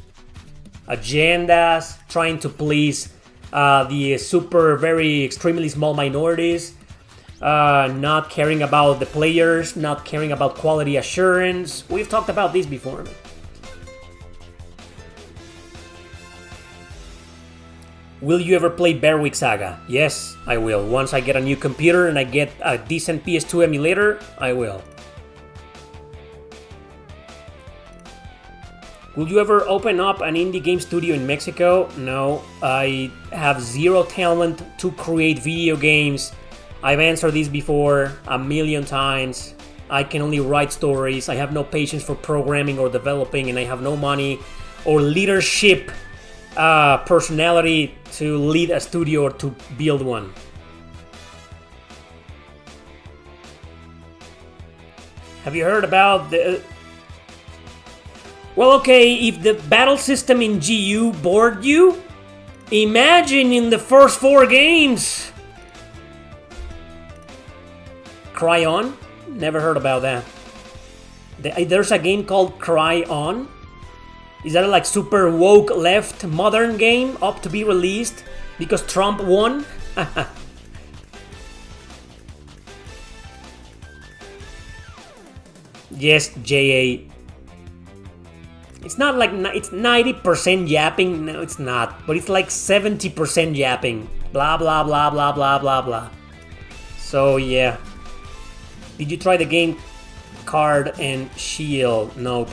Agendas, trying to please the super, very, extremely small minorities, not caring about the players, not caring about quality assurance. We've talked about this before, man. Will you ever play Berwick Saga? Yes, I will. Once I get a new computer and I get a decent PS2 emulator, I will. Will you ever open up an indie game studio in Mexico? No, I have zero talent to create video games. I've answered this before a million times. I can only write stories. I have no patience for programming or developing, and I have no money or leadership personality to lead a studio or to build one. Have you heard about the... Well, okay, if the battle system in GU bored you, imagine in the first 4 games. Cry On? Never heard about that. There's a game called Cry On. Is that a like super woke left modern game up to be released because Trump won? Yes, JA. It's not like it's 90% yapping. No, it's not. But it's like 70% yapping. Blah, blah, blah, blah, blah, blah, blah. So, yeah. Did you try the game Card and Shield? Nope.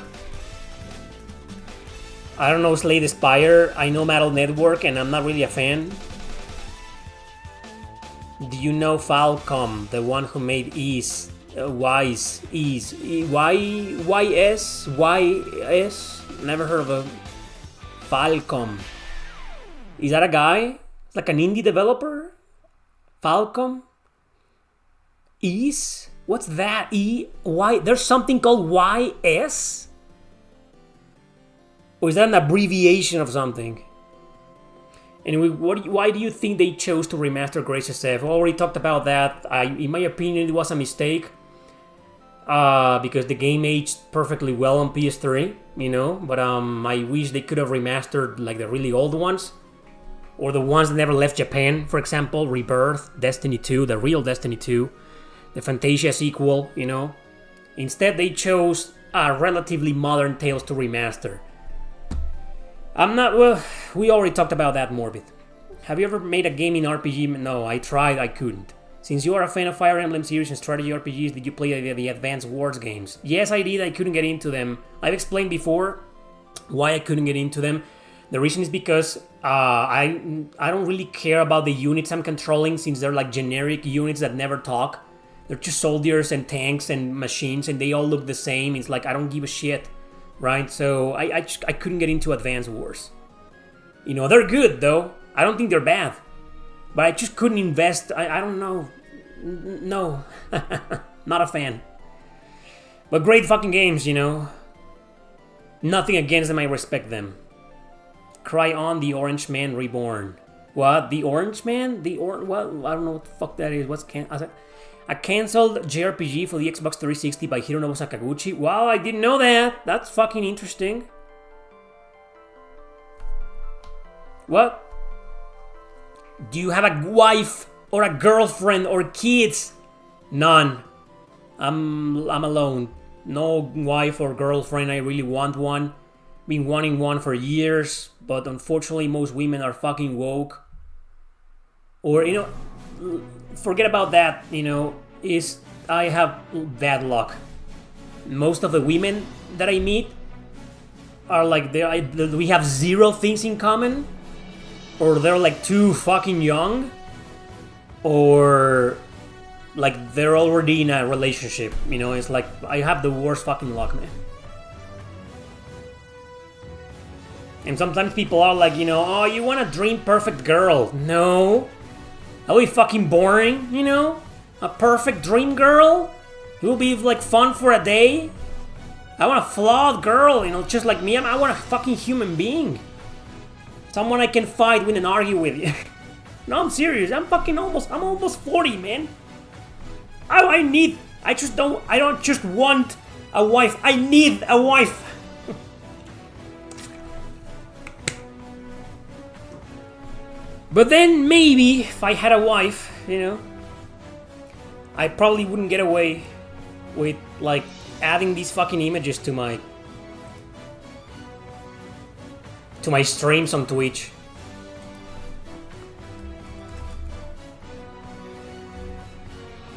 I don't know Slay the Spire. I know Metal Network, and I'm not really a fan. Do you know Falcom, the one who made YS? Never heard of a Falcom. Is that a guy? It's like an indie developer? Falcom? Is? What's that? There's something called YS? Or is that an abbreviation of something? Anyway, why do you think they chose to remaster Gracious F? I already talked about that. In my opinion, it was a mistake. Because the game aged perfectly well on PS3, you know? But I wish they could have remastered like the really old ones. Or the ones that never left Japan, for example. Rebirth, Destiny 2, the real Destiny 2. The Fantasia sequel, you know? Instead, they chose relatively modern Tales to remaster. Well, we already talked about that, Morbid. Have you ever made a gaming RPG? No, I tried, I couldn't. Since you are a fan of Fire Emblem series and strategy RPGs, did you play the Advanced Wars games? Yes, I did, I couldn't get into them. I've explained before why I couldn't get into them. The reason is because I don't really care about the units I'm controlling, since they're like generic units that never talk. They're just soldiers and tanks and machines, and they all look the same. It's like, I don't give a shit. Right, so I couldn't get into Advance Wars. You know, they're good though. I don't think they're bad. But I just couldn't invest. I don't know. No. Not a fan. But great fucking games, you know. Nothing against them, I respect them. Cry On, The Orange Man Reborn. What? The Orange Man? Well, I don't know what the fuck that is. A cancelled JRPG for the Xbox 360 by Hironobu Sakaguchi. Wow, I didn't know that. That's fucking interesting. What? Do you have a wife or a girlfriend or kids? None. I'm alone. No wife or girlfriend. I really want one. Been wanting one for years, but unfortunately most women are fucking woke. Or, you know, forget about that, you know, I have bad luck. Most of the women that I meet are like, we have zero things in common, or they're like too fucking young, or like they're already in a relationship. You know, it's like I have the worst fucking luck, man. And sometimes people are like, you know, oh, you want a dream perfect girl. No. That would be fucking boring, you know? A perfect dream girl? It will be like fun for a day. I want a flawed girl, you know, just like me. I want a fucking human being. Someone I can fight with and argue with. No, I'm serious. I'm almost 40, man. I don't just want a wife. I need a wife. But then maybe if I had a wife, you know, I probably wouldn't get away with like adding these fucking images to my streams on Twitch.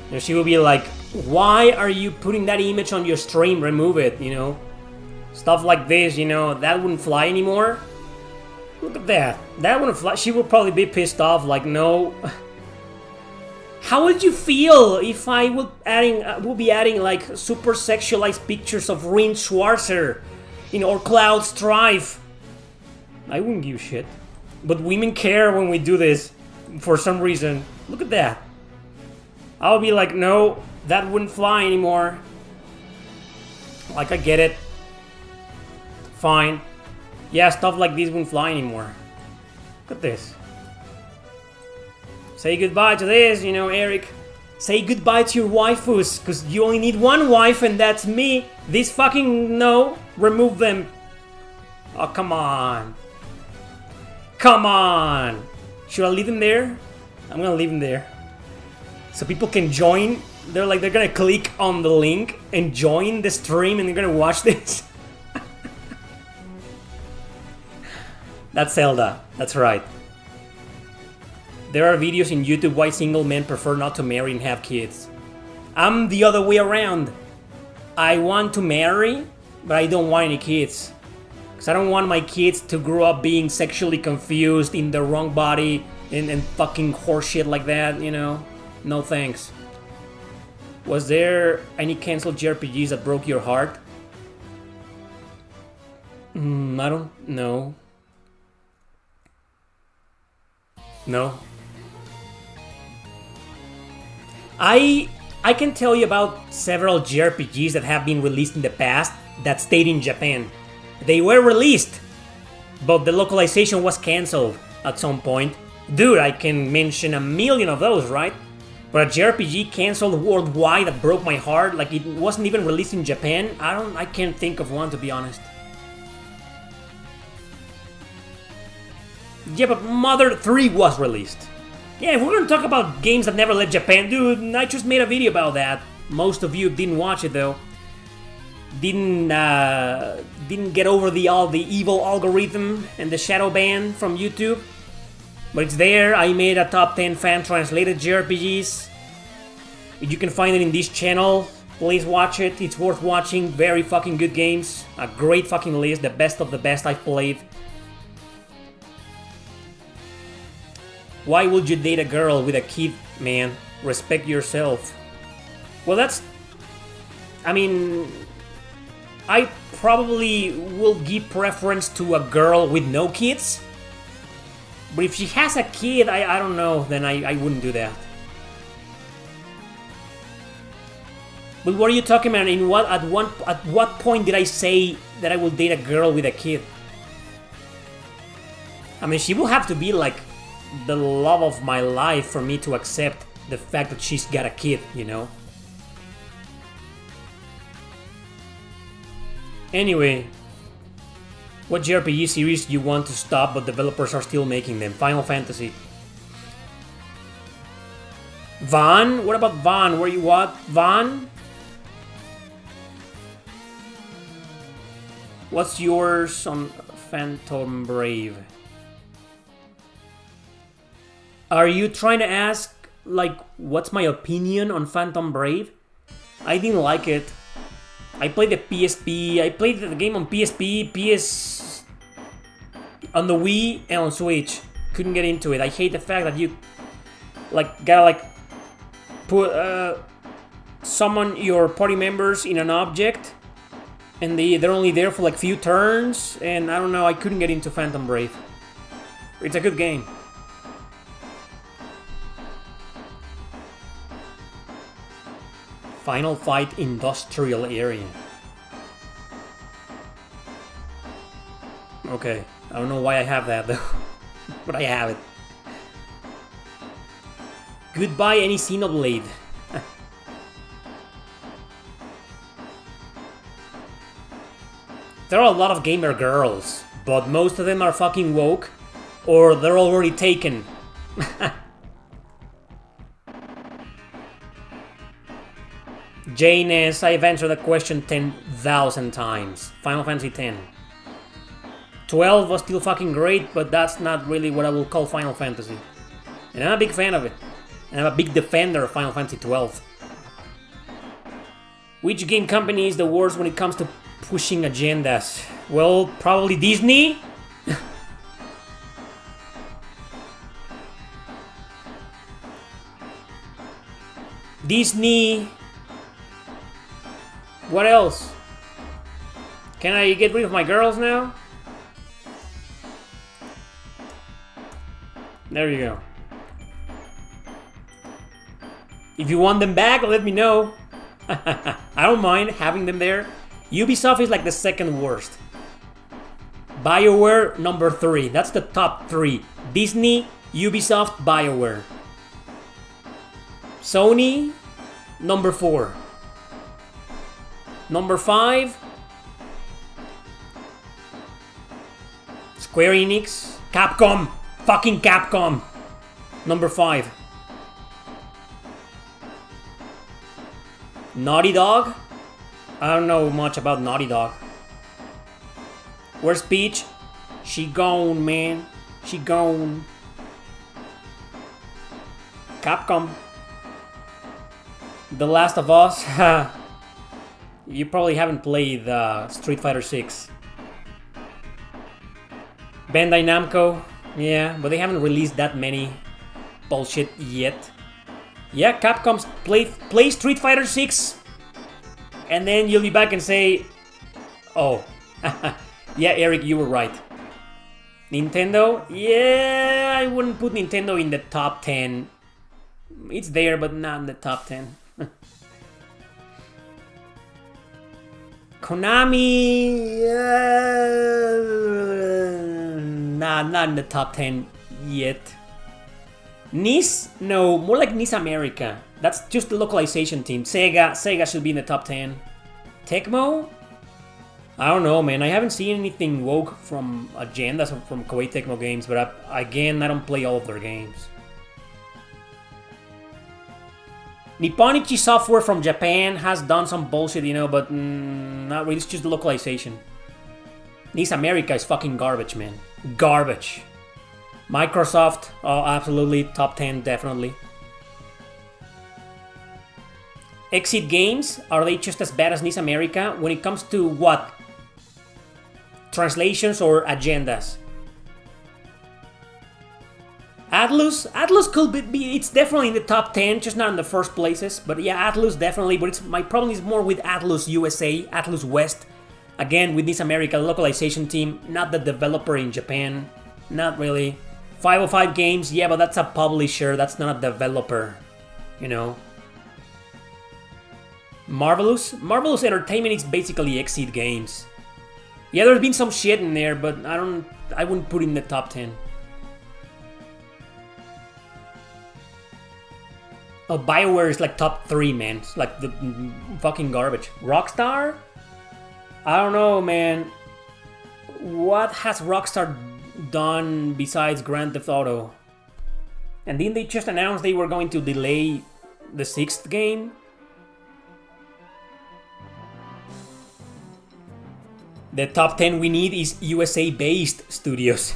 You know, she will be like, why are you putting that image on your stream? Remove it, you know? Stuff like this, you know, that wouldn't fly anymore. Look at that. That wouldn't fly. She would probably be pissed off, like, no. How would you feel if I would be adding like super sexualized pictures of Rin Schwarzer, you know, or Cloud Strife? I wouldn't give a shit. But women care when we do this for some reason. Look at that. I'll be like, no, that wouldn't fly anymore. Like, I get it. Fine. Yeah, stuff like this wouldn't fly anymore. Look at this. Say goodbye to this, you know, Eric. Say goodbye to your waifus, because you only need one wife and that's me. This fucking, no, remove them. Oh, come on. Come on. Should I leave them there? I'm gonna leave them there. So people can join. They're gonna click on the link and join the stream and they're gonna watch this. That's Zelda. That's right. There are videos in YouTube why single men prefer not to marry and have kids. I'm the other way around. I want to marry, but I don't want any kids. Because I don't want my kids to grow up being sexually confused in the wrong body and fucking horseshit like that, you know? No thanks. Was there any canceled JRPGs that broke your heart? I don't know. No. I can tell you about several JRPGs that have been released in the past that stayed in Japan. They were released, but the localization was cancelled at some point. Dude, I can mention a million of those, right? But a JRPG cancelled worldwide that broke my heart, like it wasn't even released in Japan. I can't think of one, to be honest. Yeah, but Mother 3 was released. Yeah, if we're gonna talk about games that never left Japan, dude, I just made a video about that. Most of you didn't watch it though. Didn't get over the evil algorithm and the shadow ban from YouTube. But it's there. I made a top 10 fan translated JRPGs. You can find it in this channel. Please watch it. It's worth watching. Very fucking good games. A great fucking list. The best of the best I've played. Why would you date a girl with a kid, man? Respect yourself. Well, that's... I mean... I probably will give preference to a girl with no kids. But if she has a kid, I don't know, then I wouldn't do that. But what are you talking about? At what point did I say that I will date a girl with a kid? I mean, she will have to be like the love of my life for me to accept the fact that she's got a kid, you know? Anyway, what JRPG series do you want to stop but developers are still making them? Final Fantasy. Vaughn? What about Vaughn? Where you what? Vaughn? What's yours on Phantom Brave? Are you trying to ask, like, what's my opinion on Phantom Brave? I didn't like it. I played the PSP, I played the game on PSP, on the Wii, and on Switch. Couldn't get into it. I hate the fact that Like, gotta like put summon your party members in an object, and they're only there for like few turns. And I don't know, I couldn't get into Phantom Brave. It's a good game. Final Fight Industrial Area. Okay, I don't know why I have that though, but I have it. Goodbye any Xenoblade. There are a lot of gamer girls, but most of them are fucking woke, or they're already taken. Jane S, I've answered the question 10,000 times. Final Fantasy X. 12 was still fucking great, but that's not really what I will call Final Fantasy. And I'm a big fan of it. And I'm a big defender of Final Fantasy 12. Which game company is the worst when it comes to pushing agendas? Well, probably Disney? Disney. What else? Can I get rid of my girls now? There you go. If you want them back, let me know. I don't mind having them there. Ubisoft is like the second worst. BioWare, number 3. That's the top 3. Disney, Ubisoft, BioWare. Sony, number 4. Number 5, Square Enix, Capcom, fucking Capcom. Number 5. Naughty Dog? I don't know much about Naughty Dog. Where's Peach? She gone, man. She gone. Capcom. The Last of Us. You probably haven't played Street Fighter 6. Bandai Namco. Yeah, but they haven't released that many bullshit yet. Yeah, Capcom's play Street Fighter 6, and then you'll be back and say, oh, yeah, Eric, you were right. Nintendo? Yeah, I wouldn't put Nintendo in the top 10. It's there, but not in the top 10. Konami? Nah, not in the top 10 yet. NIS? No, more like NIS America. That's just the localization team. Sega should be in the top 10. Tecmo? I don't know, man. I haven't seen anything woke from agendas from Koei Tecmo games, but again, I don't play all of their games. Nipponichi Software from Japan has done some bullshit, you know, but not really. It's just the localization. NIS America is fucking garbage, man. Garbage. Microsoft, oh, absolutely, top 10, definitely. Exit Games, are they just as bad as NIS America when it comes to what? Translations or agendas? Atlus could be, it's definitely in the top 10, just not in the first places. But yeah, Atlus definitely, but my problem is more with Atlus USA, Atlus West. Again, with NIS America, localization team, not the developer in Japan. Not really. 505 Games, yeah, but that's a publisher, that's not a developer, you know. Marvelous Entertainment is basically Exit Games. Yeah, there's been some shit in there, but I wouldn't put it in the top 10. Oh, BioWare is like top 3, man. It's like the fucking garbage. Rockstar? I don't know, man. What has Rockstar done besides Grand Theft Auto? And didn't they just announce they were going to delay the 6th game? The top 10 we need is USA-based studios.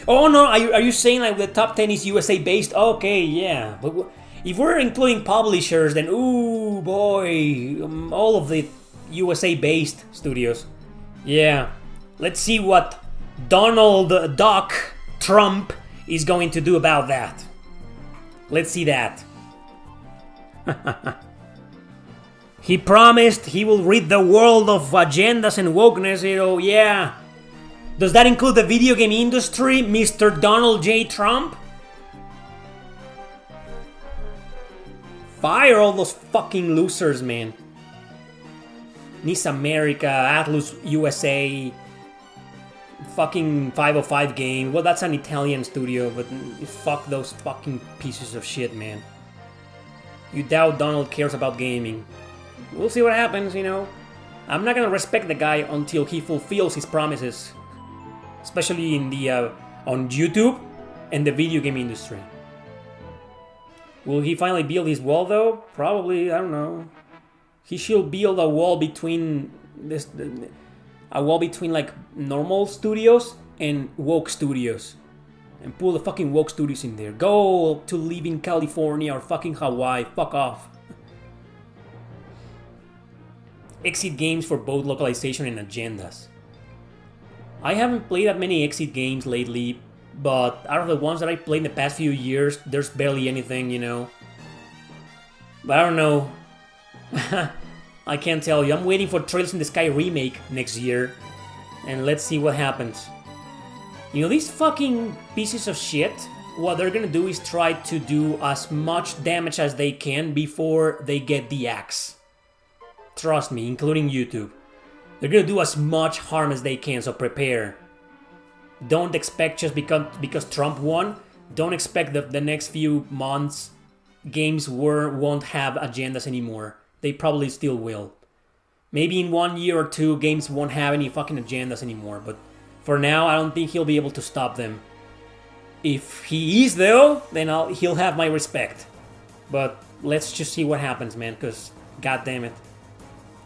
Oh no, are you saying like the top 10 is USA-based? Okay, yeah. But if we're including publishers, then ooh boy, all of the USA-based studios. Yeah. Let's see what Donald Duck Trump is going to do about that. Let's see that. He promised he will rid the world of agendas and wokeness, yeah. Does that include the video game industry, Mr. Donald J. Trump? Fire all those fucking losers, man. Nice America, Atlus USA, fucking 505 Game. Well, that's an Italian studio, but fuck those fucking pieces of shit, man. You doubt Donald cares about gaming. We'll see what happens, I'm not gonna respect the guy until he fulfills his promises. Especially in the on YouTube and the video game industry. Will he finally build his wall though? Probably, I don't know. He should build a wall between like normal studios and woke studios. And pull the fucking woke studios in there. Go to live in California or fucking Hawaii. Fuck off. Exit games for both localization and agendas. I haven't played that many exit games lately, but out of the ones that I played in the past few years, there's barely anything, But I don't know. I can't tell you. I'm waiting for Trails in the Sky remake next year, and let's see what happens. These fucking pieces of shit, what they're gonna do is try to do as much damage as they can before they get the axe. Trust me, including YouTube. They're gonna do as much harm as they can, so prepare. Don't expect just because Trump won, don't expect the next few months games won't have agendas anymore. They probably still will. Maybe in 1 year or two, games won't have any fucking agendas anymore, but for now, I don't think he'll be able to stop them. If he is, though, then he'll have my respect. But let's just see what happens, man, because goddamn it.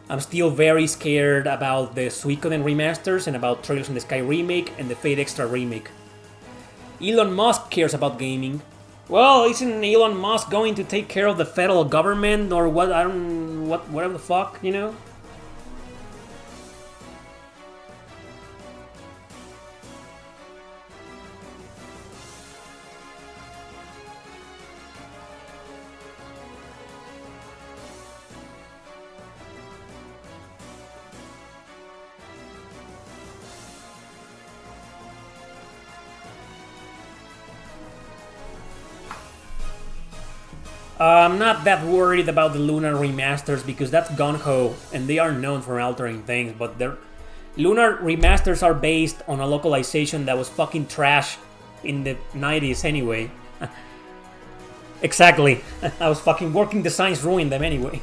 I'm still very scared about the Suikoden remasters and about Trails in the Sky remake and the Fate Extra remake. Elon Musk cares about gaming. Well, isn't Elon Musk going to take care of the federal government or what? Whatever the fuck, I'm not that worried about the Lunar remasters because that's gung-ho and they are known for altering things, but their Lunar remasters are based on a localization that was fucking trash in the 90s anyway. Exactly. I was fucking working designs ruined them anyway.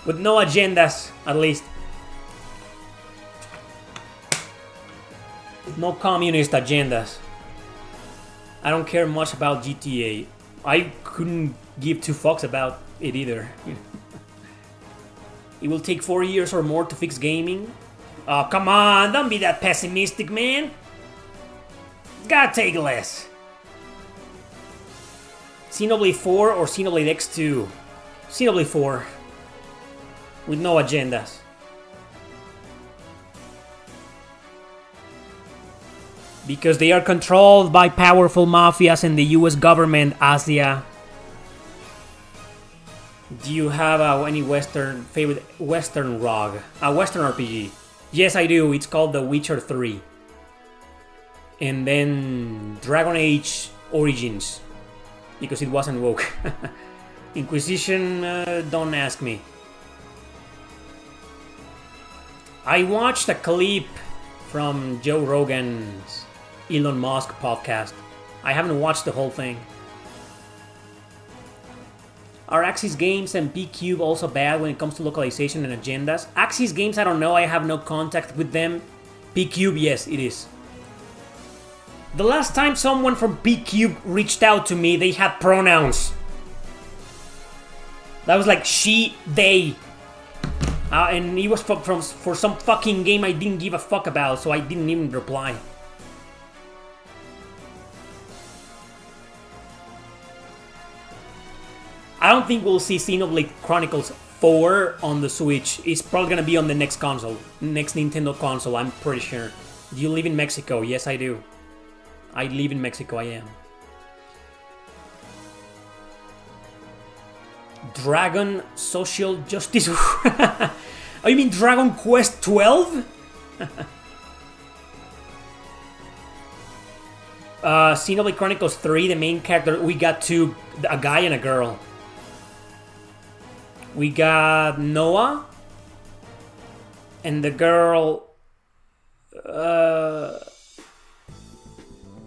With no agendas, at least. No communist agendas. I don't care much about GTA. I couldn't give two fucks about it either. It will take 4 years or more to fix gaming. Oh, come on, don't be that pessimistic, man. It's gotta take less. Xenoblade 4 or Xenoblade X2? Xenoblade 4. With no agendas. Because they are controlled by powerful mafias and the US government, Asia. Do you have any favorite Western ROG? A Western RPG? Yes, I do. It's called The Witcher 3. And then Dragon Age Origins. Because it wasn't woke. Inquisition, don't ask me. I watched a clip from Joe Rogan's Elon Musk podcast. I haven't watched the whole thing. Are Axis Games and P-Cube also bad when it comes to localization and agendas? Axis Games, I don't know. I have no contact with them. P-Cube, yes, it is. The last time someone from P-Cube reached out to me, they had pronouns. That was like she, they. And it was for some fucking game I didn't give a fuck about, so I didn't even reply. I don't think we'll see Xenoblade Chronicles 4 on the Switch. It's probably gonna be on the next console, next Nintendo console, I'm pretty sure. Do you live in Mexico? Yes, I do. I live in Mexico, I am. Dragon Social Justice. Oh, you mean Dragon Quest 12? Xenoblade Chronicles 3, the main character, we got two, a guy and a girl. We got Noah, and the girl,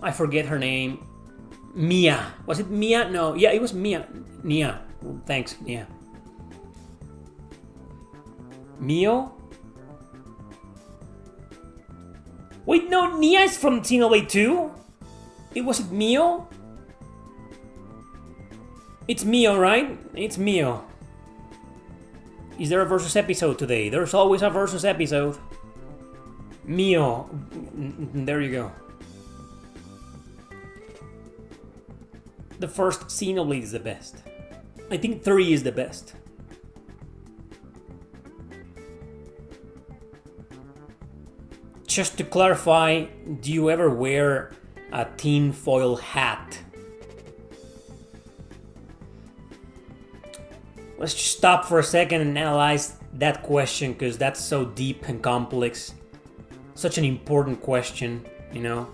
I forget her name. Mia. Was it Mia? No, yeah, it was Mia. Nia. Thanks, Nia. Mio? Wait, no, Nia is from Xenoblade 2? Was it Mio? It's Mio, right? It's Mio. Is there a versus episode today? There's always a versus episode. Mio. There you go. The first Xenoblade is the best. I think 3 is the best. Just to clarify, do you ever wear a tinfoil hat? Let's just stop for a second and analyze that question, because that's so deep and complex. Such an important question, you know?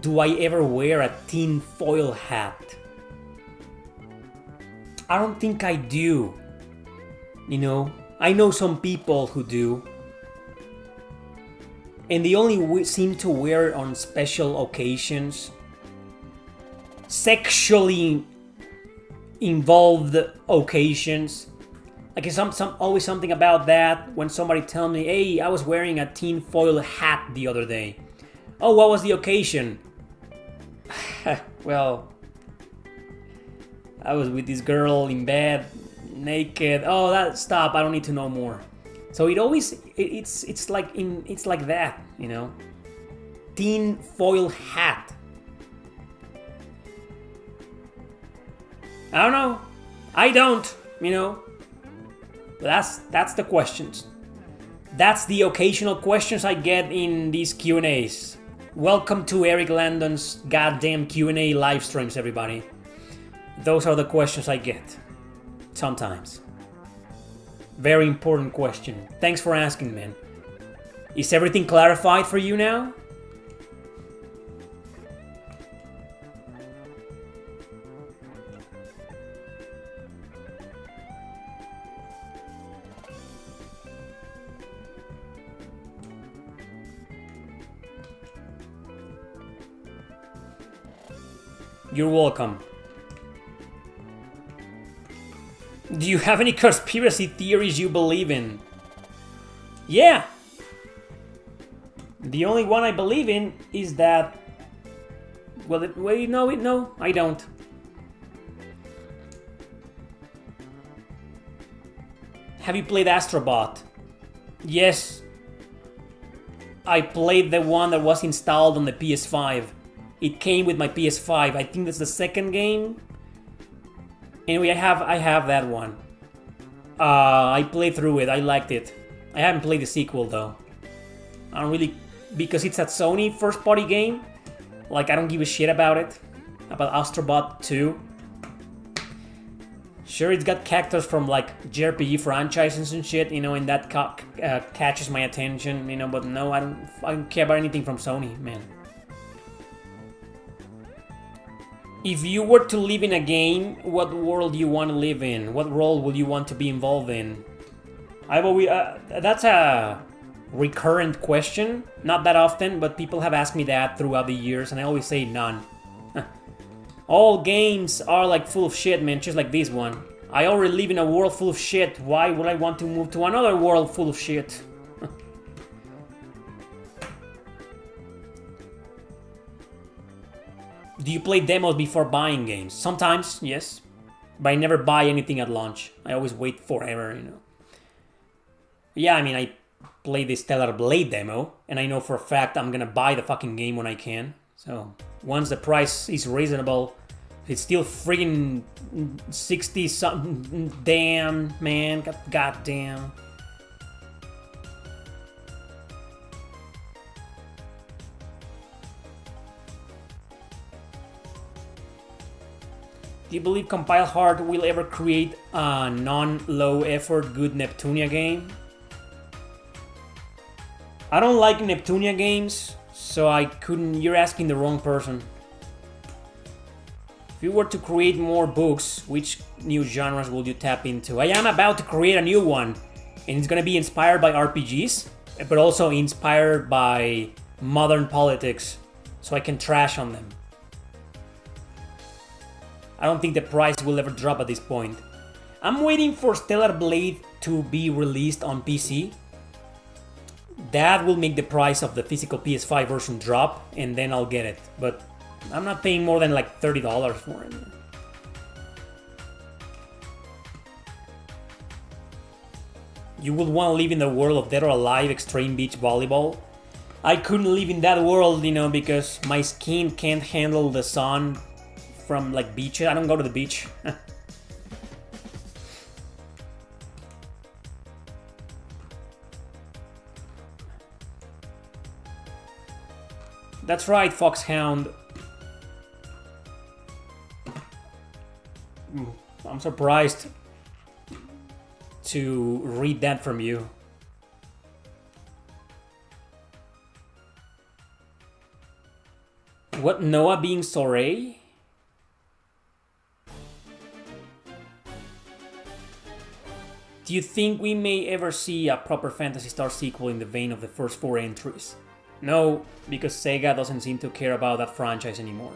Do I ever wear a tinfoil hat? I don't think I do. You know? I know some people who do. And they only seem to wear it on special occasions. Sexually involved occasions. Like it's always something about that when somebody tells me, hey, I was wearing a tinfoil hat the other day. Oh, what was the occasion? Well, I was with this girl in bed, naked. Oh, stop, I don't need to know more. So it's like that, you know. Tinfoil hat. I don't know. I don't, you know. That's the questions. That's the occasional questions I get in these Q&As. Welcome to Erick Landon's goddamn Q&A live streams, everybody. Those are the questions I get. Sometimes. Very important question. Thanks for asking, man. Is everything clarified for you now? You're welcome. Do you have any conspiracy theories you believe in? Yeah. The only one I believe in is that... Well, no, I don't. Have you played Astrobot? Yes. I played the one that was installed on the PS5. It came with my PS5. I think that's the second game. Anyway, I have that one. I played through it. I liked it. I haven't played the sequel though. I don't really, because it's a Sony first-party game. Like, I don't give a shit about it. About Astrobot 2. Sure, it's got characters from like JRPG franchises and shit, you know, and that catches my attention, you know. But no, I don't care about anything from Sony, man. If you were to live in a game, what world do you want to live in? What role will you want to be involved in? That's a recurrent question. Not that often, but people have asked me that throughout the years, and I always say none. All games are like full of shit, man, just like this one. I already live in a world full of shit. Why would I want to move to another world full of shit? Do you play demos before buying games? Sometimes, yes. But I never buy anything at launch. I always wait forever, you know. Yeah, I mean, I played the Stellar Blade demo, and I know for a fact I'm gonna buy the fucking game when I can. So, once the price is reasonable, it's still friggin' 60 something. Damn, man. Goddamn. Do you believe Compile Hard will ever create a non-low effort good Neptunia game? I don't like Neptunia games, so I couldn't. You're asking the wrong person. If you were to create more books, which new genres would you tap into? I am about to create a new one, and it's gonna be inspired by RPGs, but also inspired by modern politics, so I can trash on them. I don't think the price will ever drop at this point. I'm waiting for Stellar Blade to be released on PC. That will make the price of the physical PS5 version drop, and then I'll get it. But I'm not paying more than like $30 for it. You would want to live in the world of Dead or Alive Extreme Beach Volleyball. I couldn't live in that world, because my skin can't handle the sun from like beaches. I don't go to the beach. That's right, Foxhound. I'm surprised to read that from you. What, Noah being Soray? Do you think we may ever see a proper Phantasy Star sequel in the vein of the first 4 entries? No, because Sega doesn't seem to care about that franchise anymore.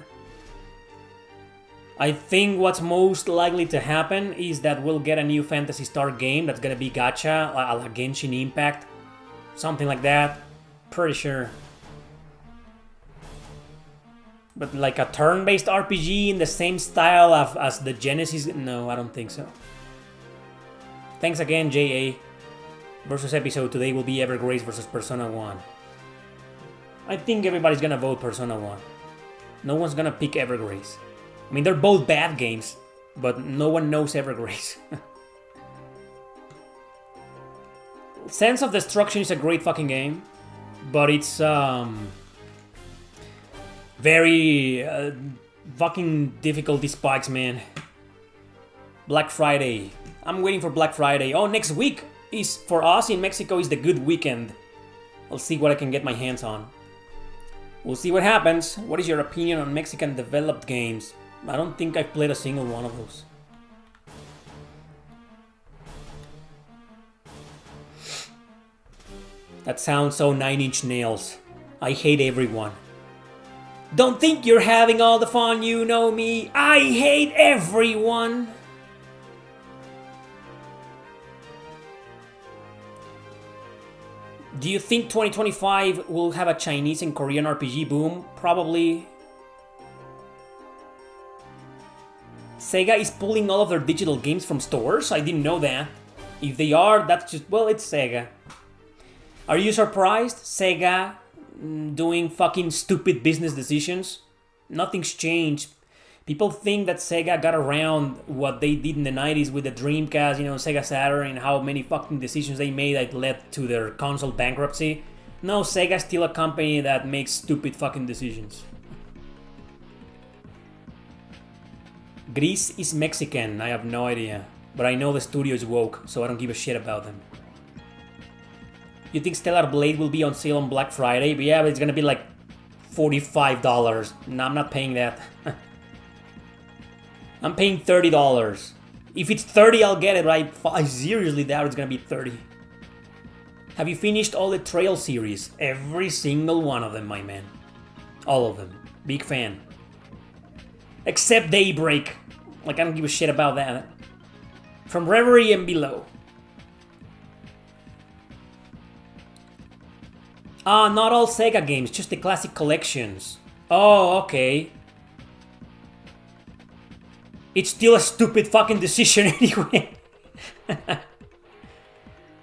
I think what's most likely to happen is that we'll get a new Phantasy Star game that's gonna be gacha, a la Genshin Impact. Something like that. Pretty sure. But like a turn-based RPG in the same style as the Genesis? No, I don't think so. Thanks again, JA. Versus episode today will be Evergrace versus Persona 1. I think everybody's gonna vote Persona 1. No one's gonna pick Evergrace. I mean, they're both bad games, but no one knows Evergrace. Sense of Destruction is a great fucking game, but it's very fucking difficulty spikes, man. Black Friday. I'm waiting for Black Friday. Oh, next week is, for us in Mexico, is the good weekend. I'll see what I can get my hands on. We'll see what happens. What is your opinion on Mexican developed games? I don't think I've played a single one of those. That sounds so 9 Inch Nails. I hate everyone. Don't think you're having all the fun, you know me. I hate everyone. Do you think 2025 will have a Chinese and Korean RPG boom? Probably. Sega is pulling all of their digital games from stores? I didn't know that. If they are, that's just, well, it's Sega. Are you surprised? Sega doing fucking stupid business decisions? Nothing's changed. People think that Sega got around what they did in the 90s with the Dreamcast, Sega Saturn, and how many fucking decisions they made that led to their console bankruptcy. No, Sega's still a company that makes stupid fucking decisions. Gris is Mexican, I have no idea. But I know the studio is woke, so I don't give a shit about them. You think Stellar Blade will be on sale on Black Friday? But yeah, but it's gonna be like $45. No, I'm not paying that. I'm paying $30. If it's 30, I'll get it, right? I seriously doubt it's gonna be 30. Have you finished all the Trail series? Every single one of them, my man. All of them. Big fan. Except Daybreak. Like, I don't give a shit about that. From Reverie and below. Not all Sega games, just the classic collections. Oh, okay. It's still a stupid fucking decision anyway.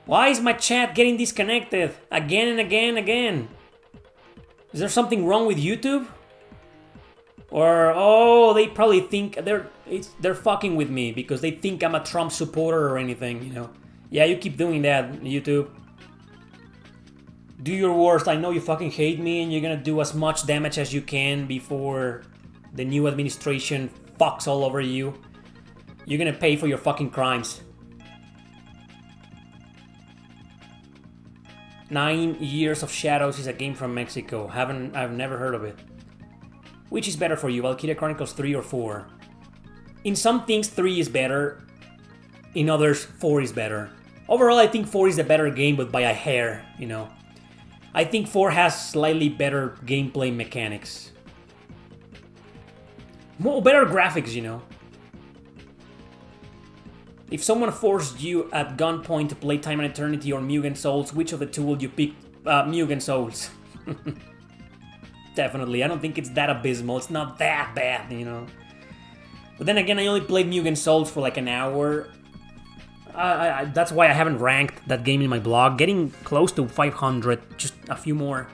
Why is my chat getting disconnected? Again and again and again. Is there something wrong with YouTube? Or, oh, they probably think they're fucking with me because they think I'm a Trump supporter or anything, Yeah, you keep doing that, YouTube. Do your worst. I know you fucking hate me and you're gonna do as much damage as you can before the new administration fucks all over you. You're gonna pay for your fucking crimes. 9 Years of Shadows is a game from Mexico. I've never heard of it. Which is better for you, Valkyria Chronicles 3 or 4? In some things 3 is better. In others 4 is better. Overall, I think 4 is the better game, but by a hair, you know. I think 4 has slightly better gameplay mechanics. Better graphics, you know. If someone forced you at gunpoint to play Time and Eternity or Mugen Souls, which of the two would you pick? Mugen Souls. Definitely. I don't think it's that abysmal. It's not that bad, you know. But then again, I only played Mugen Souls for like an hour. That's why I haven't ranked that game in my blog. Getting close to 500, just a few more.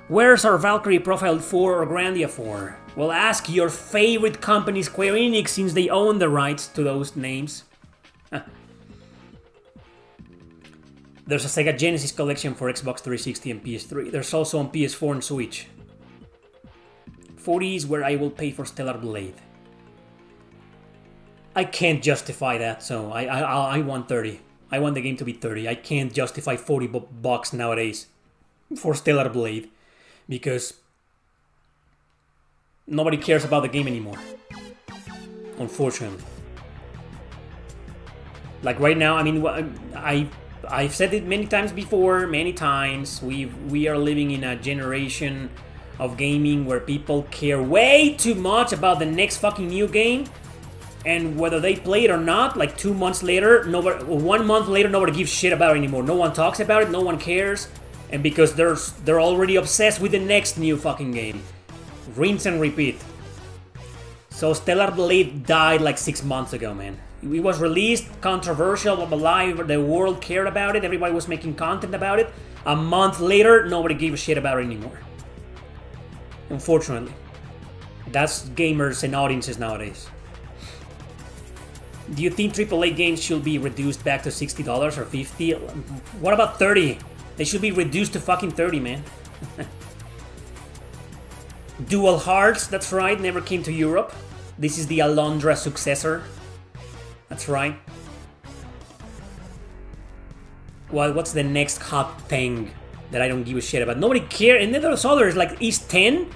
Where's our Valkyrie Profile 4 or Grandia 4? Well, ask your favorite company, Square Enix, since they own the rights to those names. There's a Sega Genesis collection for Xbox 360 and PS3. There's also on PS4 and Switch. 40 is where I will pay for Stellar Blade. I can't justify that, so I want 30. I want the game to be 30. I can't justify 40 bucks nowadays for Stellar Blade because nobody cares about the game anymore. Unfortunately. Like right now, I mean, I've said it many times before, many times. We are living in a generation of gaming where people care way too much about the next fucking new game. And whether they play it or not, like 2 months later, 1 month later, nobody gives shit about it anymore. No one talks about it, no one cares. And because they're already obsessed with the next new fucking game. Rinse and repeat. So Stellar Blade died like 6 months ago, man. It was released, controversial, blah, blah, blah. The world cared about it. Everybody was making content about it. A month later, nobody gave a shit about it anymore. Unfortunately. That's gamers and audiences nowadays. Do you think AAA games should be reduced back to $60 or $50? What about 30? They should be reduced to fucking 30, man. Dual Hearts, that's right, never came to Europe. This is the Alondra successor. That's right. Well, what's the next hot thing that I don't give a shit about? Nobody cares. And then there's others like East 10.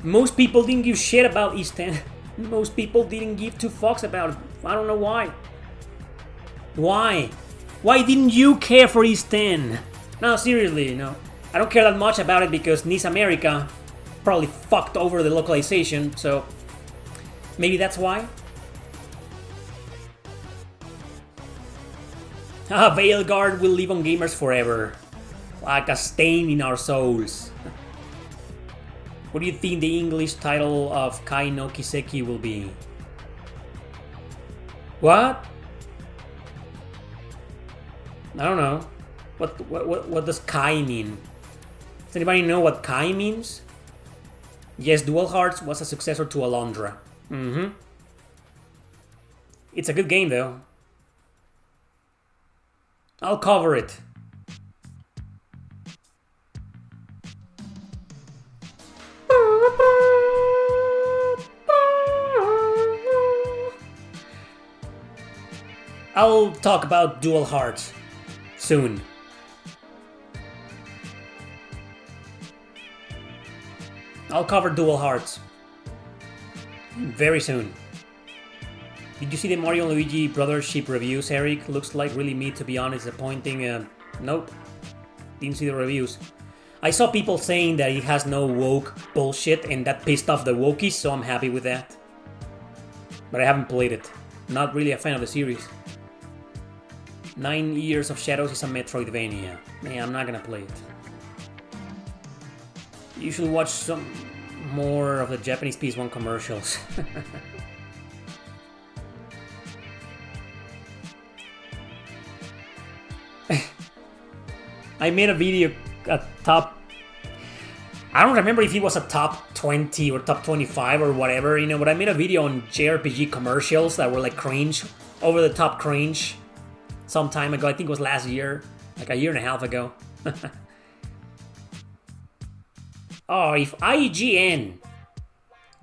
Most people didn't give shit about East 10. Most people didn't give 2 fucks about it. I don't know why. Why? Why didn't you care for East 10? No, seriously, you know. I don't care that much about it because NIS America probably fucked over the localization, so maybe that's why. Veilguard will live on gamers forever. Like a stain in our souls. What do you think the English title of Kai no Kiseki will be? What? I don't know. What does Kai mean? Does anybody know what Kai means? Yes, Dual Hearts was a successor to Alondra. Mm-hmm. It's a good game though. I'll cover it. I'll talk about Dual Hearts soon. I'll cover Dual Hearts very soon. Did you see the Mario and Luigi Brothers ship reviews, Erick? Looks like really me, to be honest, disappointing. Nope. Didn't see the reviews. I saw people saying that it has no woke bullshit and that pissed off the wokies, so I'm happy with that. But I haven't played it. Not really a fan of the series. 9 Years of Shadows is a Metroidvania. Man, I'm not gonna play it. You should watch some more of the Japanese PS1 commercials. I made a video, a top... I don't remember if it was a top 20 or top 25 or whatever, you know, but I made a video on JRPG commercials that were like cringe, over the top cringe, some time ago. I think it was last year, like a year and a half ago. Oh, if IGN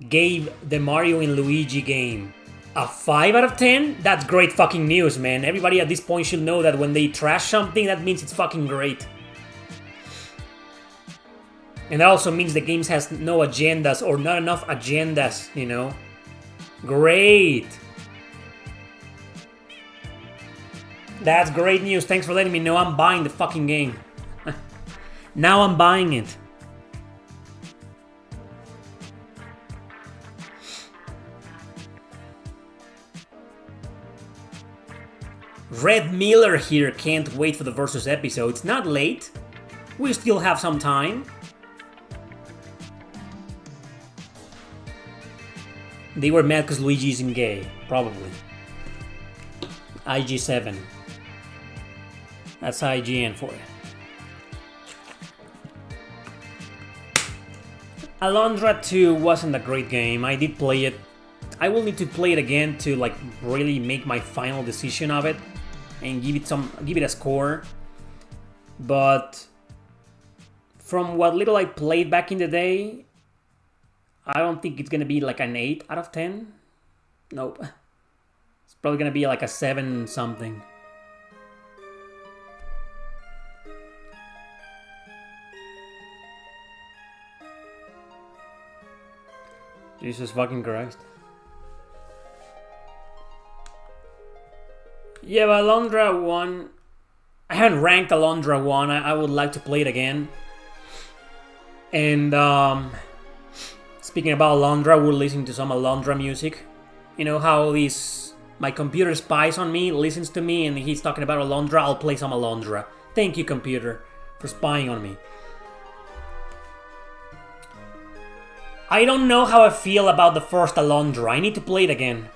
gave the Mario and Luigi game a 5 out of 10? That's great fucking news, man. Everybody at this point should know that when they trash something, that means it's fucking great. And that also means the game has no agendas or not enough agendas, you know? Great! That's great news. Thanks for letting me know. I'm buying the fucking game. Now I'm buying it. Red Miller here can't wait for the Versus episode. It's not late. We still have some time. They were mad because Luigi isn't gay. Probably. IG7. That's IGN for you. Alondra 2 wasn't a great game. I did play it. I will need to play it again to like really make my final decision of it and give it a score. But from what little I played back in the day, I don't think it's gonna be like an 8 out of 10. Nope. It's probably gonna be like a 7 something. Jesus fucking Christ. Yeah, but Alondra 1... I haven't ranked Alondra 1. I would like to play it again. And, speaking about Alondra, we're listening to some Alondra music. You know how my computer spies on me, listens to me, and he's talking about Alondra, I'll play some Alondra. Thank you, computer, for spying on me. I don't know how I feel about the first Alondra. I need to play it again.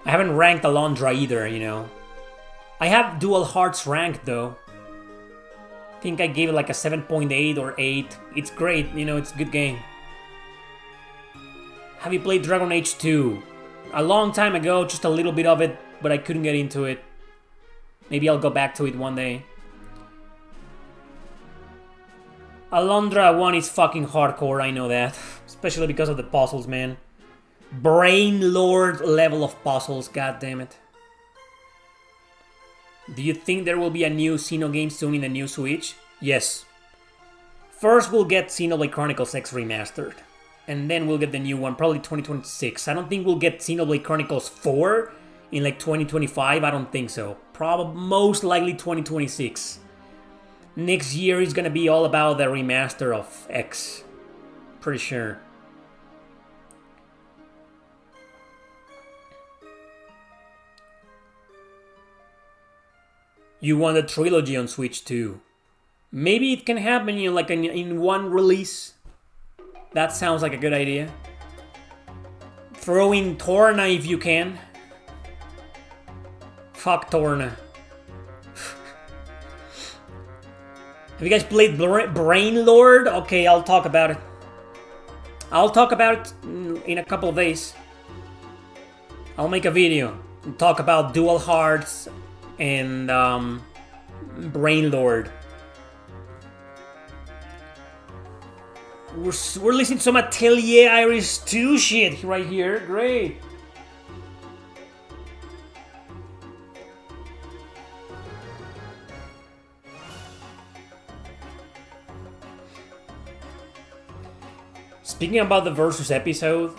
I haven't ranked Alondra either, you know. I have Dual Hearts ranked though. I think I gave it like a 7.8 or 8. It's great, you know, it's a good game. Have you played Dragon Age 2? A long time ago, just a little bit of it, but I couldn't get into it. Maybe I'll go back to it one day. Alondra 1 is fucking hardcore, I know that. Especially because of the puzzles, man. Brain Lord level of puzzles, god damn it. Do you think there will be a new Xeno game soon in the new Switch? Yes. First we'll get Xenoblade Chronicles X Remastered. And then we'll get the new one, probably 2026. I don't think we'll get Xenoblade Chronicles 4 in like 2025, I don't think so. Most likely 2026. Next year is gonna be all about the remaster of X. Pretty sure. You want a trilogy on Switch too. Maybe it can happen, you know, like in one release. That sounds like a good idea. Throw in Torna if you can. Fuck Torna. Have you guys played Brain Lord? Okay, I'll talk about it. I'll talk about it in a couple of days. I'll make a video and talk about Dual Hearts and Brain Lord. We're listening to some Atelier Iris 2 shit right here. Great. Speaking about the Versus episode,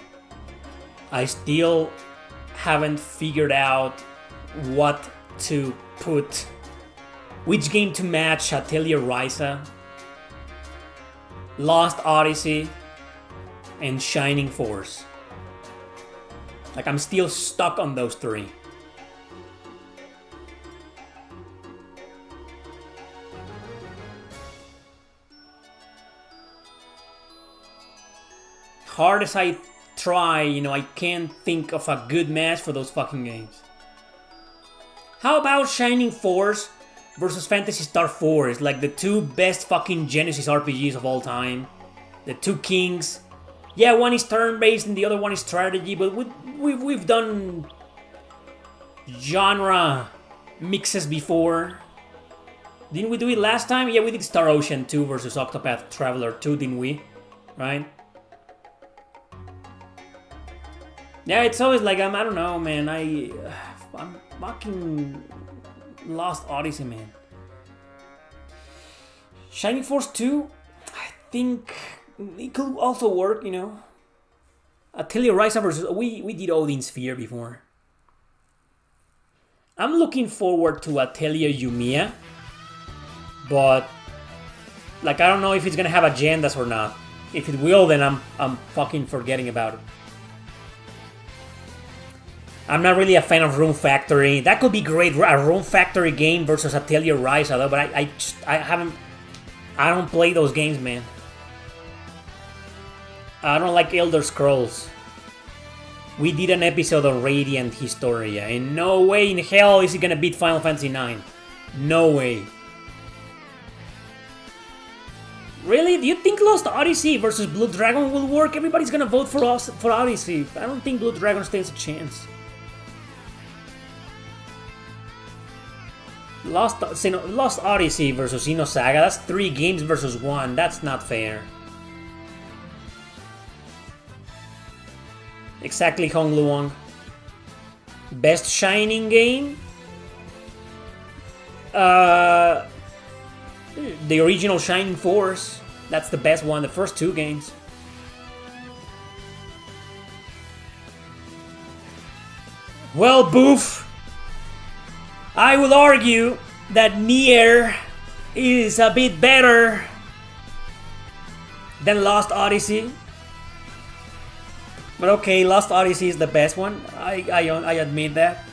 I still haven't figured out what to put, which game to match Atelier Ryza, Lost Odyssey, and Shining Force. Like, I'm still stuck on those three. Hard as I try, you know, I can't think of a good match for those fucking games. How about Shining Force versus Phantasy Star 4? It's like the two best fucking Genesis RPGs of all time. The two kings. Yeah, one is turn-based and the other one is strategy, but we've done genre mixes before. Didn't we do it last time? Yeah, we did Star Ocean 2 versus Octopath Traveler 2, didn't we? Right? Yeah, it's always like I don't know, man. I'm fucking Lost Odyssey, man. Shining Force 2, I think it could also work, you know. Atelier Ryza versus we did Odin Sphere before. I'm looking forward to Atelier Yumiya, but like I don't know if it's gonna have agendas or not. If it will, then I'm fucking forgetting about it. I'm not really a fan of Room Factory. That could be great, a Room Factory game versus Atelier Ryza, though. But I don't play those games, man. I don't like Elder Scrolls. We did an episode on Radiant Historia, and no way in hell is it gonna beat Final Fantasy IX. No way. Really? Do you think Lost Odyssey versus Blue Dragon will work? Everybody's gonna vote for Odyssey. I don't think Blue Dragon stands a chance. Lost Odyssey versus Xenosaga. That's 3 games versus 1. That's not fair. Exactly, Hong Luong. Best Shining game? The original Shining Force. That's the best one, the first 2 games. Well, Boof, I will argue that Nier is a bit better than Lost Odyssey. But okay, Lost Odyssey is the best one. I admit that.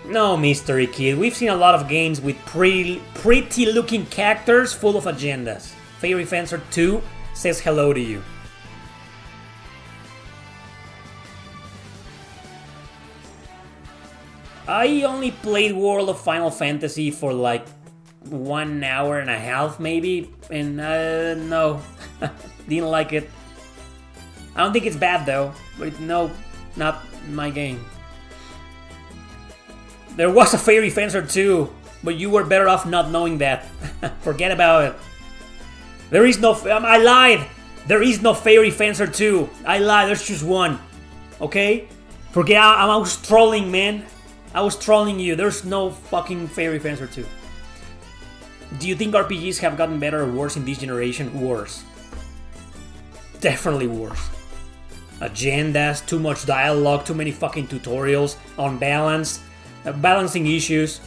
No, Mystery Kid. We've seen a lot of games with pretty looking characters full of agendas. Fairy Fencer 2 says hello to you. I only played World of Final Fantasy for like 1 hour and a half maybe, and no, didn't like it. I don't think it's bad though, but no, not my game. There was a Fairy Fencer 2, but you were better off not knowing that. Forget about it. There is no... I lied! There is no Fairy Fencer 2. I lied, there's just one. Okay? Forget, I was trolling, man. I was trolling you. There's no fucking Fairy Fencer 2. Do you think RPGs have gotten better or worse in this generation? Worse. Definitely worse. Agendas, too much dialogue, too many fucking tutorials, unbalanced, balancing issues.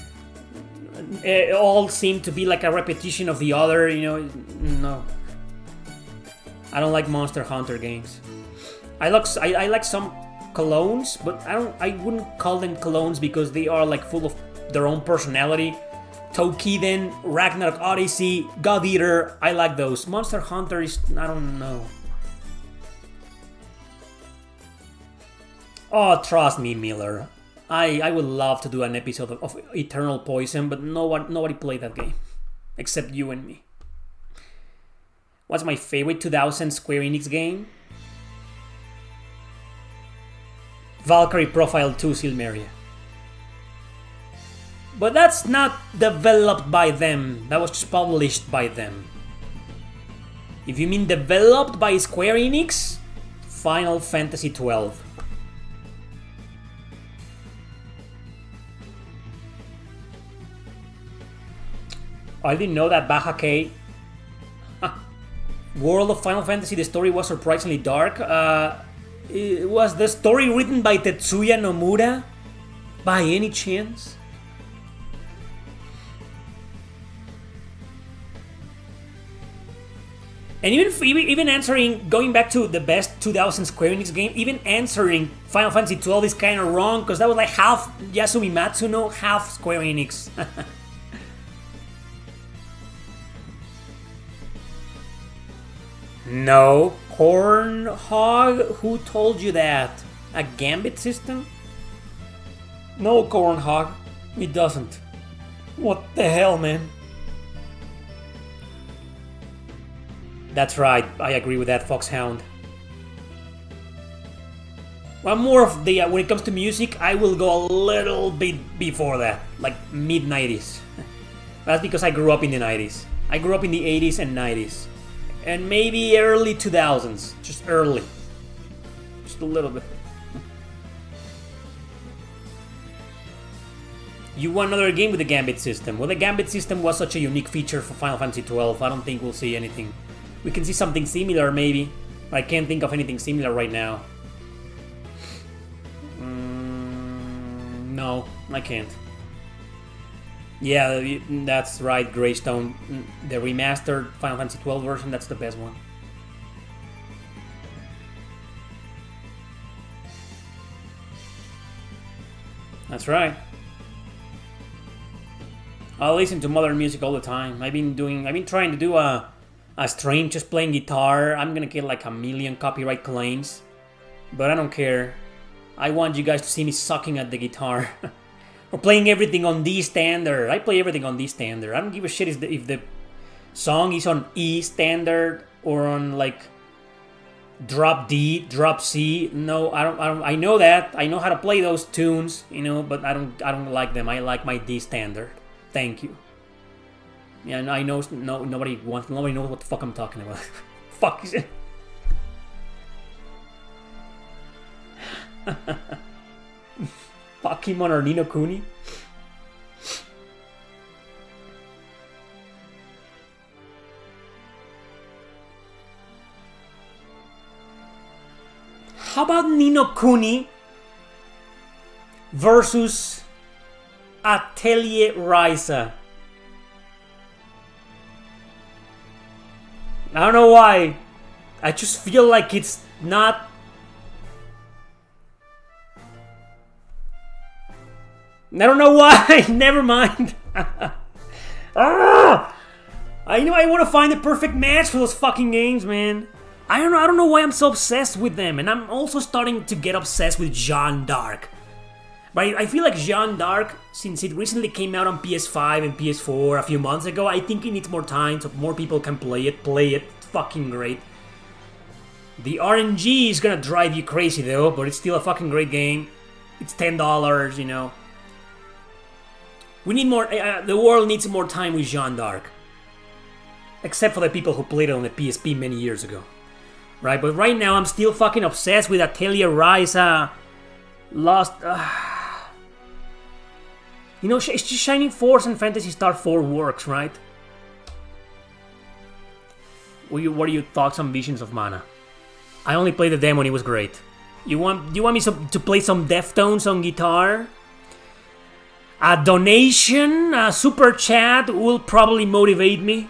It all seem to be like a repetition of the other, you know. No. I don't like Monster Hunter games. I like some clones, but I wouldn't call them clones because they are like full of their own personality. Toukiden, Ragnarok Odyssey, God Eater, I like those. Monster Hunter is, I don't know. Oh, trust me, Miller. I would love to do an episode of Eternal Poison, but nobody played that game. Except you and me. What's my favorite 2000 Square Enix game? Valkyrie Profile 2 Silmeria. But that's not developed by them. That was just published by them. If you mean developed by Square Enix, Final Fantasy XII. I didn't know that Baja K. World of Final Fantasy, the story was surprisingly dark. Was the story written by Tetsuya Nomura? By any chance? And even answering, going back to the best 2000 Square Enix game, even answering Final Fantasy XII is kind of wrong, because that was like half Yasumi Matsuno, half Square Enix. No, Corn Hog? Who told you that? A Gambit system? No, Corn Hog, it doesn't. What the hell, man? That's right, I agree with that, Foxhound. Well, more of the, when it comes to music, I will go a little bit before that, like mid-90s. That's because I grew up in the 90s. I grew up in the 80s and 90s. And maybe early 2000s. Just early. Just a little bit. You want another game with the Gambit system. Well, the Gambit system was such a unique feature for Final Fantasy XII. I don't think we'll see anything. We can see something similar, maybe. But I can't think of anything similar right now. No, I can't. Yeah, that's right, Greystone. The remastered Final Fantasy XII version, that's the best one. That's right. I listen to modern music all the time. I've been trying to do a stream just playing guitar. I'm gonna get like 1 million copyright claims, but I don't care. I want you guys to see me sucking at the guitar. Or playing everything on D standard. I play everything on D standard. I don't give a shit if the song is on E standard or on like drop D, drop C. No, I don't. I know that. I know how to play those tunes, you know, but I don't like them. I like my D standard. Thank you. Yeah, and I know nobody knows what the fuck I'm talking about. Fuck is it? Pokemon or Ni no Kuni? How about Ni no Kuni versus Atelier Ryza? I don't know why. I just feel like it's not. I don't know why. Never mind. I know I want to find the perfect match for those fucking games, man. I don't know why I'm so obsessed with them, and I'm also starting to get obsessed with Jeanne d'Arc. But I feel like Jeanne d'Arc, since it recently came out on PS5 and PS4 a few months ago, I think it needs more time so more people can play it. It's fucking great. The RNG is gonna drive you crazy though, but it's still a fucking great game. It's $10, you know. We need more. The world needs more time with Jeanne d'Arc. Except for the people who played it on the PSP many years ago. Right? But right now I'm still fucking obsessed with Atelier Ryza. Lost. You know, it's just Shining Force and Phantasy Star 4 works, right? What are your thoughts on Visions of Mana? I only played the demo and it was great. You want me to play some Deftones on guitar? A donation, a super chat will probably motivate me.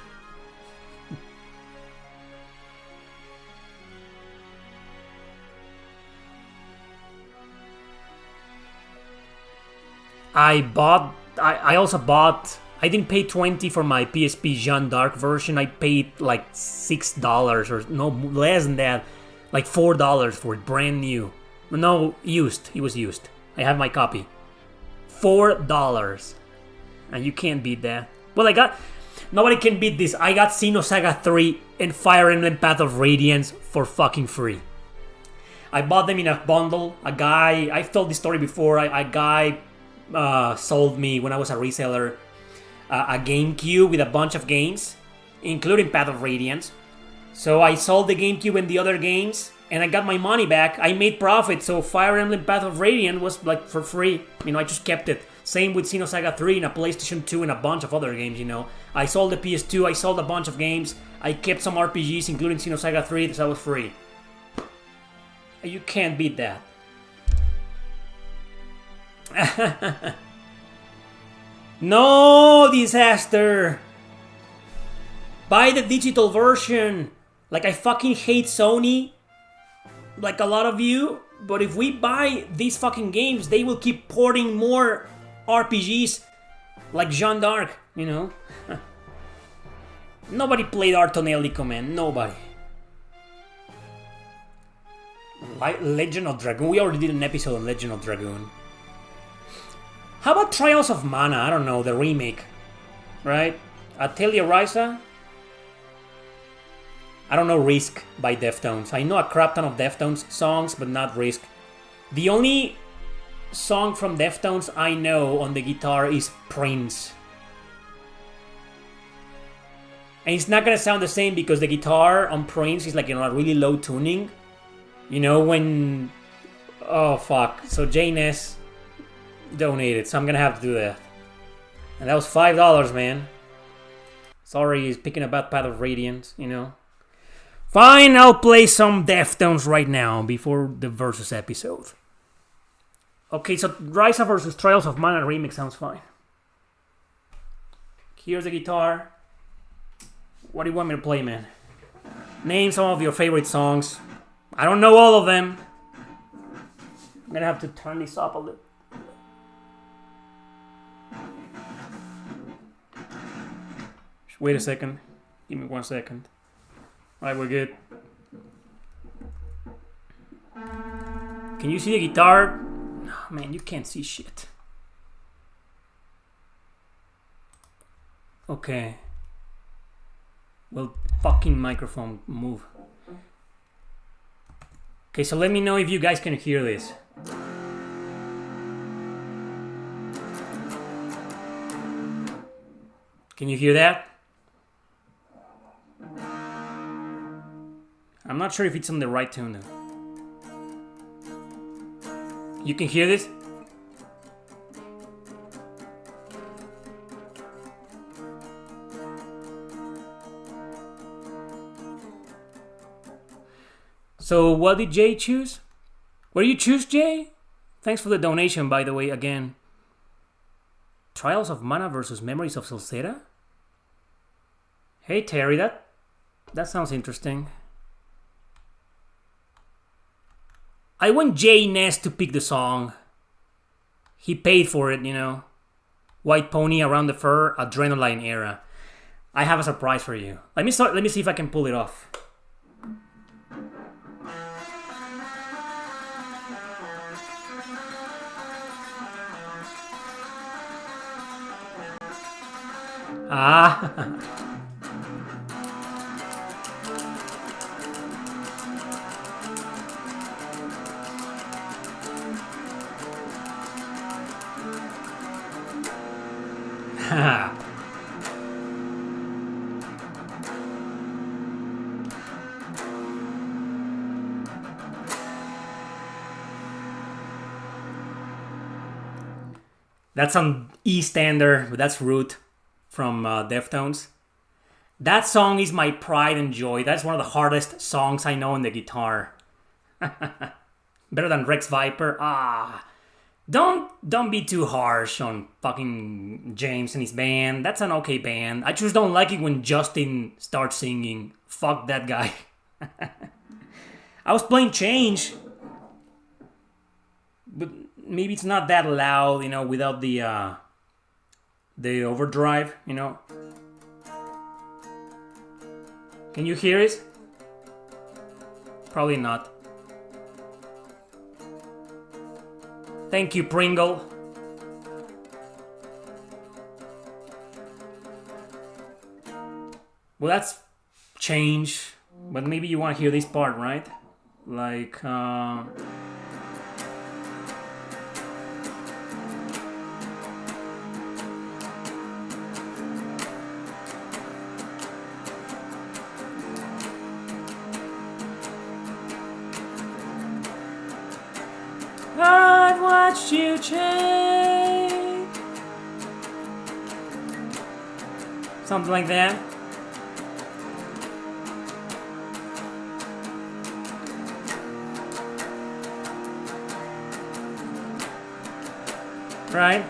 I also bought. I didn't pay $20 for my PSP Jeanne d'Arc version. I paid like $6 or no less than that, like $4 for it, brand new. No, used. It was used. I have my copy. $4, and you can't beat that. Well, nobody can beat this. I got Xenosaga 3 and Fire Emblem Path of Radiance for fucking free. I bought them in a bundle. A guy, I've told this story before. A guy sold me when I was a reseller a GameCube with a bunch of games, including Path of Radiance. So I sold the GameCube and the other games, and I got my money back. I made profit, so Fire Emblem Path of Radiance was like for free. You know, I just kept it. Same with Xenosaga 3 and a PlayStation 2 and a bunch of other games, you know. I sold the PS2, I sold a bunch of games. I kept some RPGs, including Xenosaga 3, so that was free. You can't beat that. No, disaster! Buy the digital version! Like, I fucking hate Sony, like a lot of you, but if we buy these fucking games, they will keep porting more RPGs like Jeanne d'Arc, you know? Nobody played Artonellico, man, nobody. Legend of Dragoon, we already did an episode on Legend of Dragoon. How about Trials of Mana? I don't know, the remake, right? Atelier Ryza? I don't know Risk by Deftones. I know a crap ton of Deftones songs, but not Risk. The only song from Deftones I know on the guitar is Prince. And it's not gonna sound the same because the guitar on Prince is like in a really low tuning. You know when... Oh fuck. So JNS donated, so I'm gonna have to do that. And that was $5, man. Sorry, he's picking a bad path of Radiant, you know. Fine, I'll play some Deftones right now before the Versus episode. Okay, so Ryza versus Trials of Mana remix sounds fine. Here's the guitar. What do you want me to play, man? Name some of your favorite songs. I don't know all of them. I'm gonna have to turn this up a little. Wait a second. Give me 1 second. Alright, we're good. Can you see the guitar? Oh, man, you can't see shit. Okay. Well, fucking microphone, move. Okay, so let me know if you guys can hear this. Can you hear that? I'm not sure if it's on the right tune though. You can hear this? So what did Jay choose? What did you choose, Jay? Thanks for the donation, by the way, again. Trials of Mana versus Memories of Celceta? Hey Terry, that sounds interesting. I want Jay Ness to pick the song. He paid for it, you know. White Pony, Around the Fur, Adrenaline Era. I have a surprise for you. Let me see if I can pull it off. Ah. That's on E-Stander, but that's Root from Deftones. That song is my pride and joy. That's one of the hardest songs I know on the guitar. Better than Rex Viper. Don't be too harsh on fucking James and his band. That's an okay band. I just don't like it when Justin starts singing. Fuck that guy. I was playing Change, but maybe it's not that loud, you know, without the overdrive, you know. Can you hear it? Probably not. Thank you, Pringle. Well, that's Change, but maybe you want to hear this part, right? Like, I've watched you change. Something like that. Right?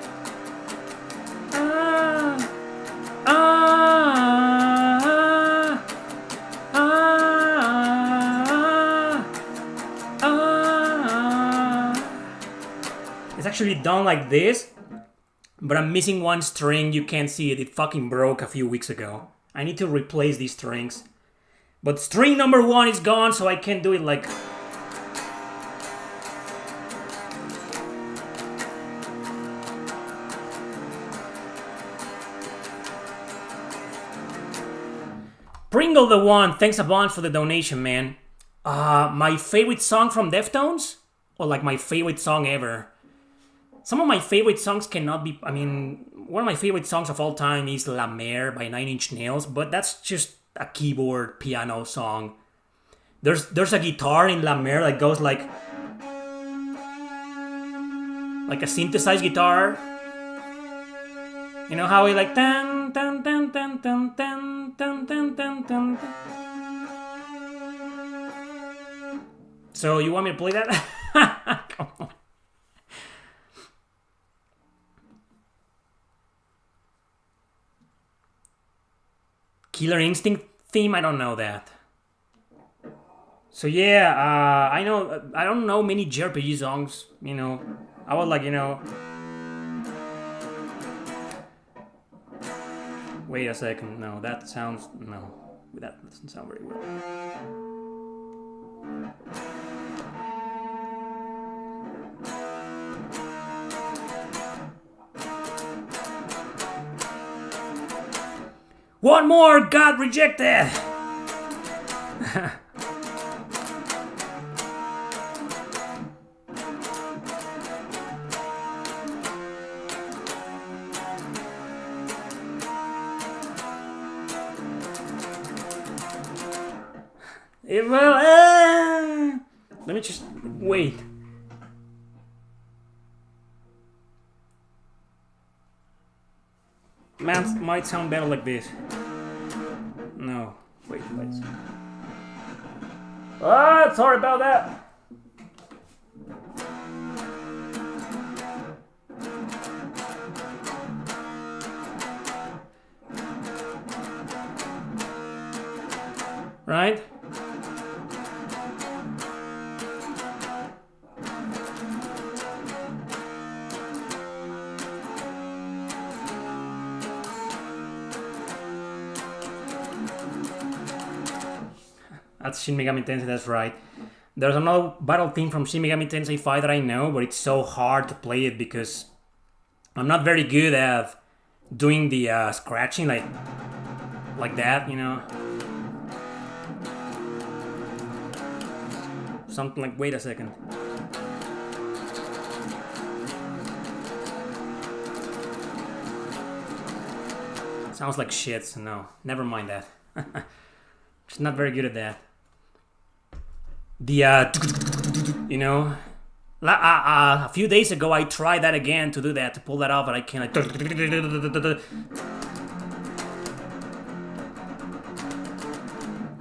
It's actually done like this, but I'm missing one string. You can't see it. It fucking broke a few weeks ago. I need to replace these strings. But string number 1 is gone, so I can't do it like... Pringle the One, thanks a bunch for the donation, man. My favorite song from Deftones? Or like my favorite song ever? Some of my favorite songs cannot be... I mean, one of my favorite songs of all time is La Mer by Nine Inch Nails, but that's just a keyboard piano song. There's a guitar in La Mer that goes like a synthesized guitar. You know how he like tan tan tan tan tan tan tan tan tan tan. So you want me to play that? Come on. Killer Instinct theme? I don't know that. So yeah, I don't know many JRPG songs, you know. I was like, you know... Wait a second, no, that sounds... No, that doesn't sound very well. One more got rejected! Let me just wait. Man, might sound better like this. No, wait, let's. Ah, sorry about that. Right? That's Shin Megami Tensei, that's right. There's another battle theme from Shin Megami Tensei 5 that I know, but it's so hard to play it because I'm not very good at doing the scratching like that, you know. Something like, wait a second. Sounds like shit, so no, never mind that. Just not very good at that. The you know, a few days ago I tried that again to do that, to pull that off, but I can't.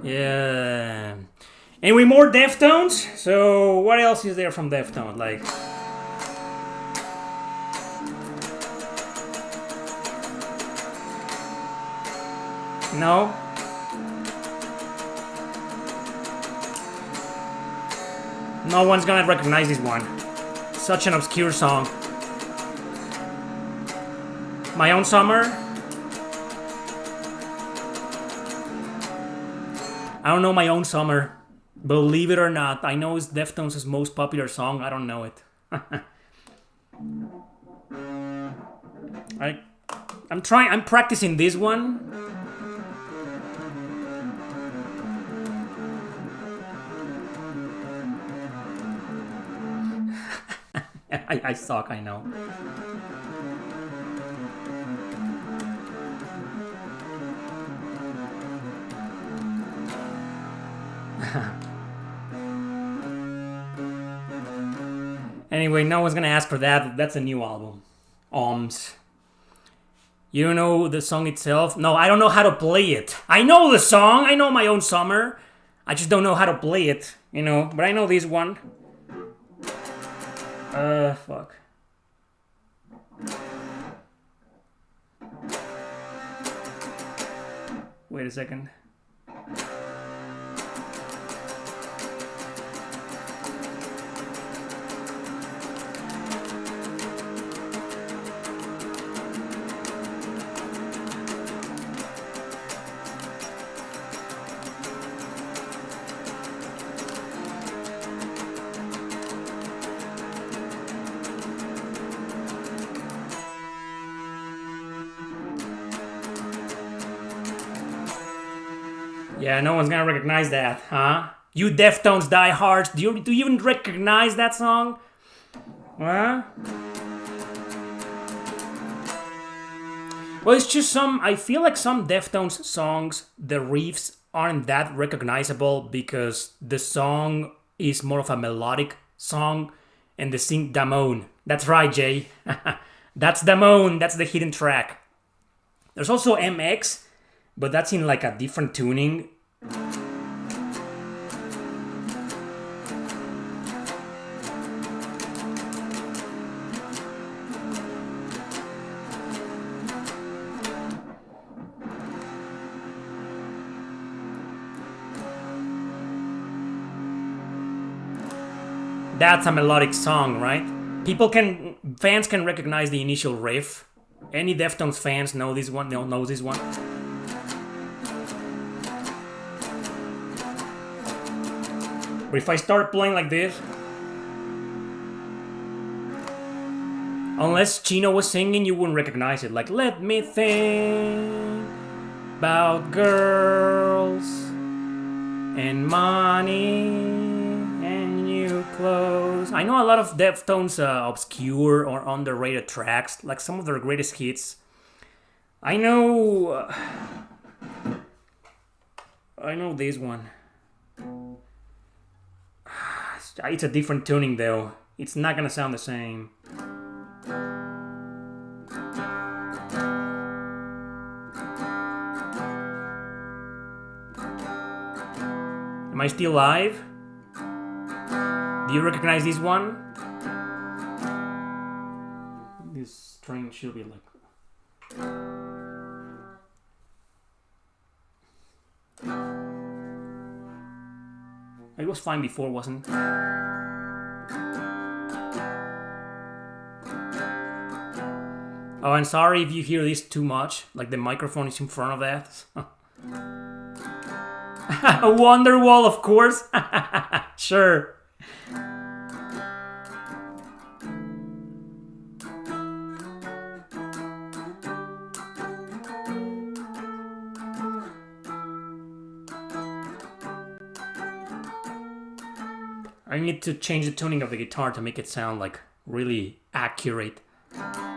Yeah. Anyway, more Deftones. So what else is there from Deftones? Like, no. No one's gonna recognize this one. Such an obscure song. My Own Summer. I don't know My Own Summer. Believe it or not, I know it's Deftones' most popular song. I don't know it. I'm practicing this one. I suck, I know. Anyway, no one's gonna ask for that. That's a new album. You don't know the song itself? No, I don't know how to play it. I know the song. I know My Own Summer. I just don't know how to play it, you know. But I know this one. Fuck. Wait a second. Yeah, no one's gonna recognize that, huh? You Deftones diehards, do you even recognize that song? Huh? Well, it's just I feel like some Deftones songs, the riffs aren't that recognizable because the song is more of a melodic song and they sing Damone. That's right, Jay. That's Damone. That's the hidden track. There's also MX, but that's in like a different tuning. That's a melodic song, right? Fans can recognize the initial riff. Any Deftones fans know this one, they'll know this one. But if I start playing like this, unless Chino was singing, you wouldn't recognize it. Like, let me think about girls and money and new clothes. I know a lot of Deftones obscure or underrated tracks, like some of their greatest hits. I know this one. It's a different tuning though. It's not gonna sound the same. Am I still live? Do you recognize this one? This string should be like... It was fine before, wasn't it? Oh, and sorry if you hear this too much. Like the microphone is in front of that. A Wonderwall, of course. Sure. I need to change the tuning of the guitar to make it sound like really accurate. Yeah.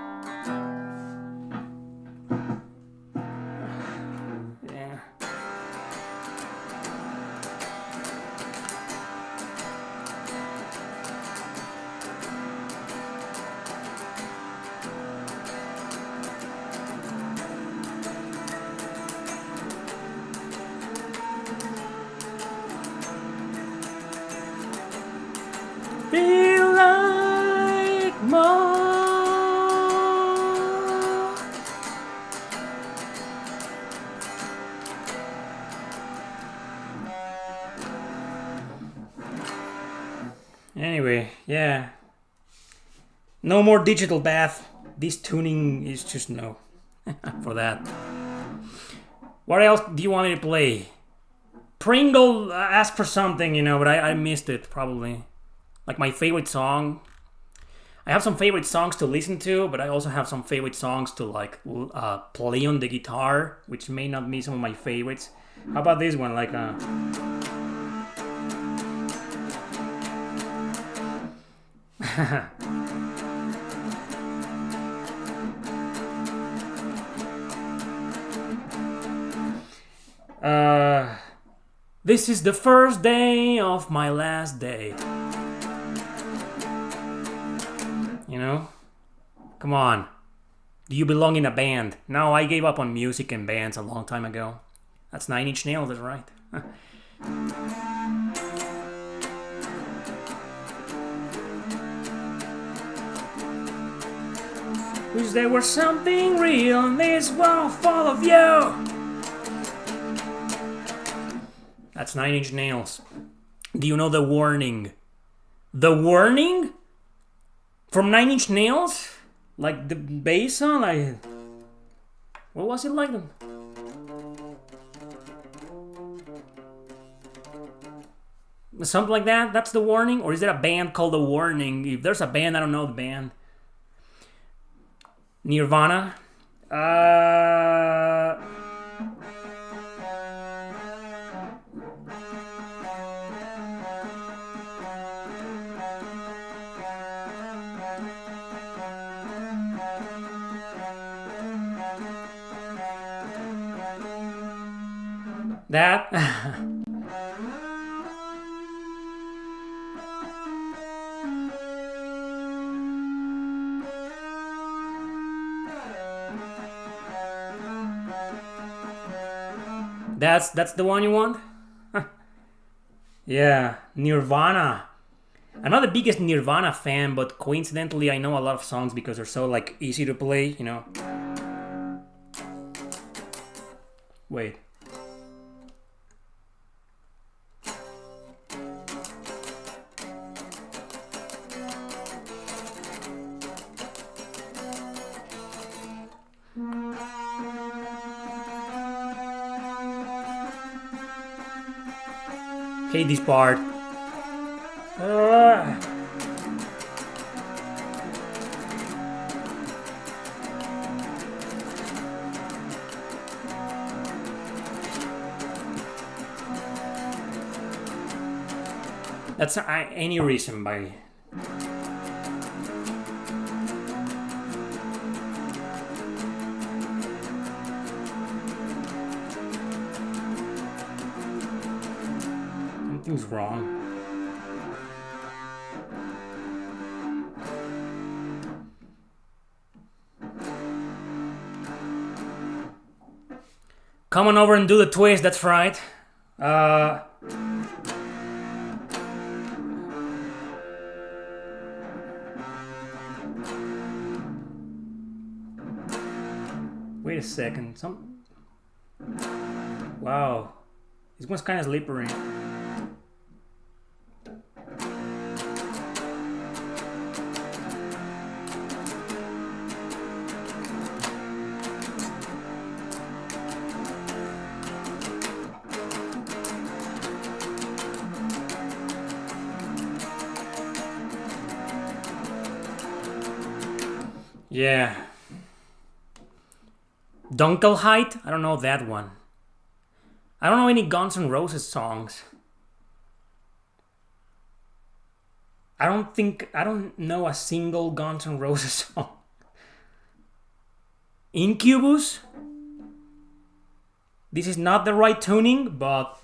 Feel like more. Anyway, yeah. No more digital bath. This tuning is just no for that. What else do you want me to play? Pringle asked for something, but I missed it probably. Like my favorite song. I have some favorite songs to listen to, but I also have some favorite songs to like play on the guitar, which may not be some of my favorites. How about this one? Like this is the first day of my last day. Come on. Do you belong in a band? No, I gave up on music and bands a long time ago. That's 9 Inch Nails, that's right. Wish there was something real in this world full of you. That's 9 Inch Nails. Do you know The Warning? The Warning? From 9 Inch Nails? Like the bass song? Like, what was it like? Something like that? That's The Warning? Or is there a band called The Warning? If there's a band, I don't know the band. Nirvana? That. That's the one you want? Yeah, Nirvana. I'm not the biggest Nirvana fan, but coincidentally I know a lot of songs because they're so like easy to play, you know. Wait. Hate this part. That's any reason by. Something's wrong. Come on over and do the twist, that's right. Wait a second, Wow. This one's kind of slippery. Yeah. Dunkelheit? I don't know that one. I don't know any Guns N' Roses songs. I don't know a single Guns N' Roses song. Incubus? This is not the right tuning, but...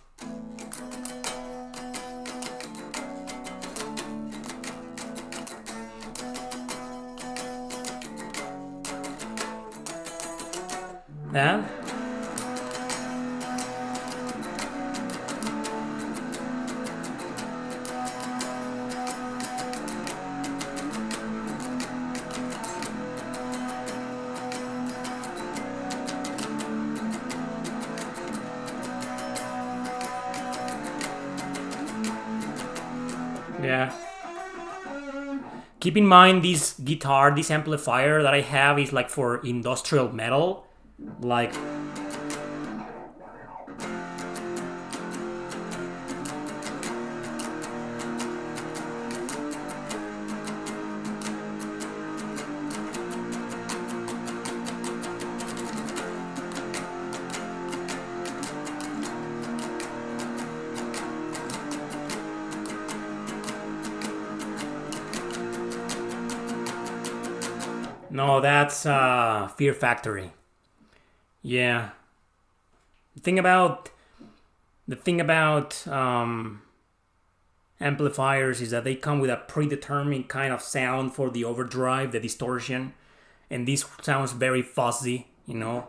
Yeah? Yeah. Keep in mind this guitar, this amplifier that I have is like for industrial metal. Like... No, that's Fear Factory. Yeah. The thing about amplifiers is that they come with a predetermined kind of sound for the overdrive, the distortion, and this sounds very fuzzy, you know?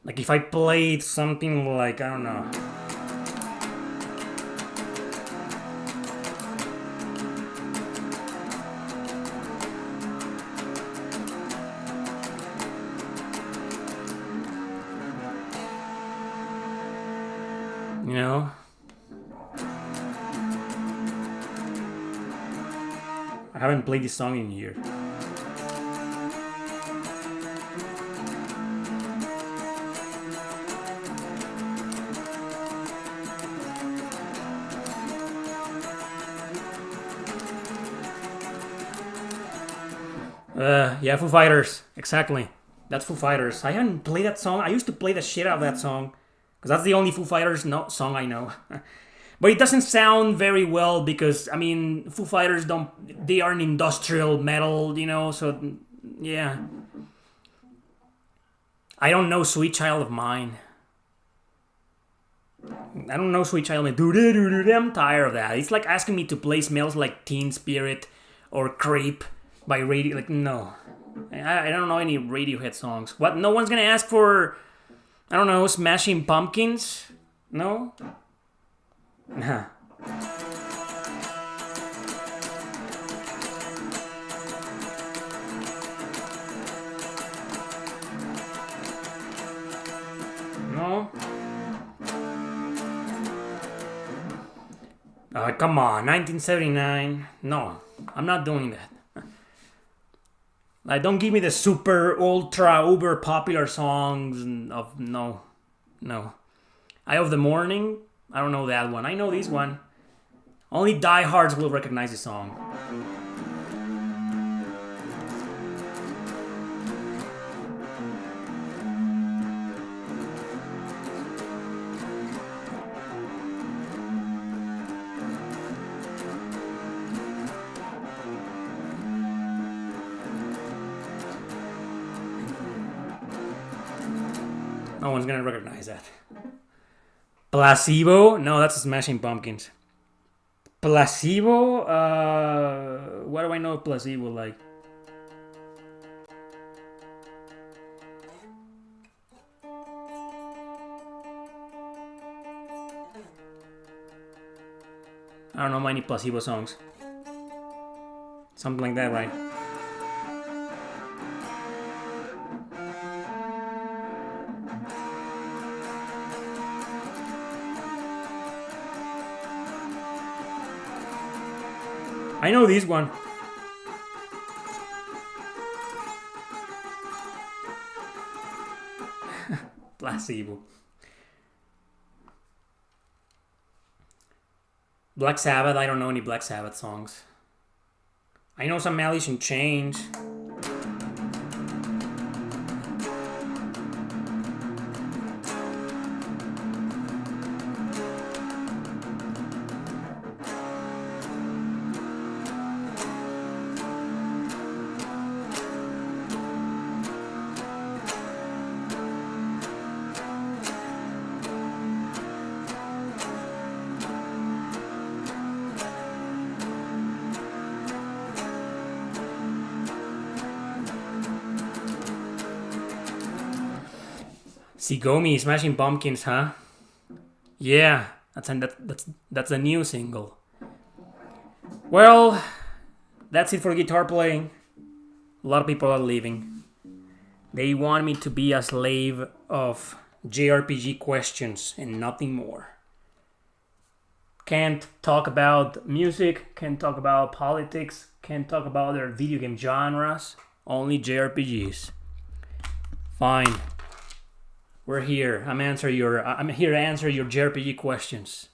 Like if I played something like, I don't know... You know? I haven't played this song in years. Yeah, Foo Fighters. Exactly. That's Foo Fighters. I haven't played that song. I used to play the shit out of that song. Because that's the only Foo Fighters song I know. But it doesn't sound very well because, I mean, Foo Fighters they are an industrial metal, you know, so, yeah. I don't know Sweet Child of Mine. I don't know, Sweet Child. I'm tired of that. It's like asking me to play Smells Like Teen Spirit or Creep by Radio. Like, no. I don't know any Radiohead songs. What? No one's gonna ask for, I don't know, Smashing Pumpkins? No? Nah. No? Come on, 1979. No, I'm not doing that. Like, don't give me the super, ultra, uber popular songs of no. Eye of the Morning. I don't know that one. I know this one. Only diehards will recognize the song. No one's gonna recognize that. Placebo? No, that's Smashing Pumpkins. Placebo? What do I know of Placebo like? I don't know many Placebo songs. Something like that, right? I know this one. Placebo. Black Sabbath, I don't know any Black Sabbath songs. I know some Alice in Chains. Sigomi, Smashing Pumpkins, huh? Yeah, that's a new single. Well, that's it for guitar playing. A lot of people are leaving. They want me to be a slave of JRPG questions and nothing more. Can't talk about music, can't talk about politics, can't talk about other video game genres, only JRPGs. Fine. We're here. I'm here to answer your JRPG questions.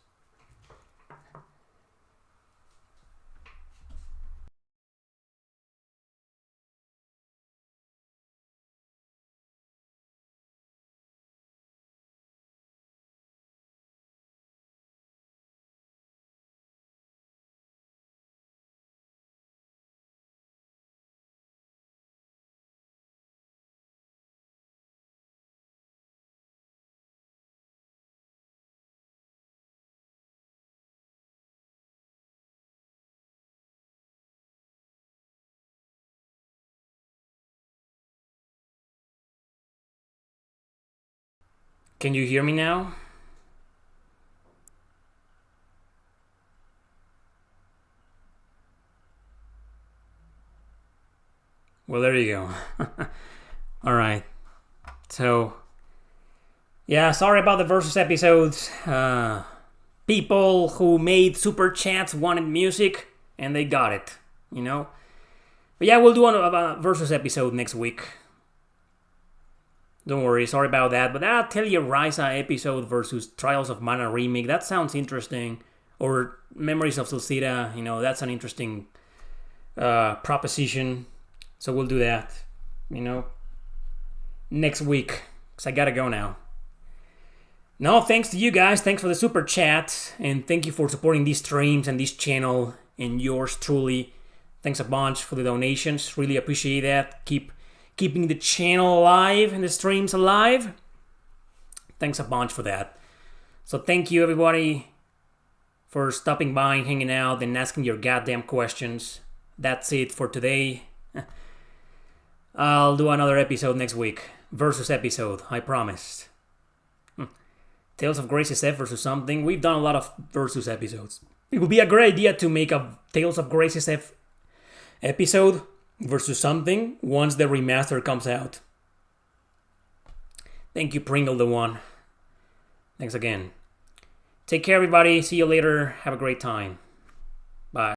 Can you hear me now? Well, there you go. Alright. So, yeah, sorry about the Versus episodes. People who made super chats wanted music, and they got it, you know? But yeah, we'll do a Versus episode next week. Don't worry, sorry about that. But I'll tell you, Ryza episode versus Trials of Mana remake. That sounds interesting. Or Memories of Sulcida, you know, that's an interesting proposition. So we'll do that, you know, next week. Because I gotta go now. No, thanks to you guys. Thanks for the super chat. And thank you for supporting these streams and this channel. And yours truly. Thanks a bunch for the donations. Really appreciate that. Keeping the channel alive and the streams alive. Thanks a bunch for that. So thank you everybody for stopping by and hanging out and asking your goddamn questions. That's it for today. I'll do another episode next week. Versus episode, I promise. Tales of Grace SF versus something. We've done a lot of versus episodes. It would be a great idea to make a Tales of Grace SF episode versus something once the remaster comes out. Thank you, Pringle the One. Thanks again. Take care, everybody. See you later. Have a great time.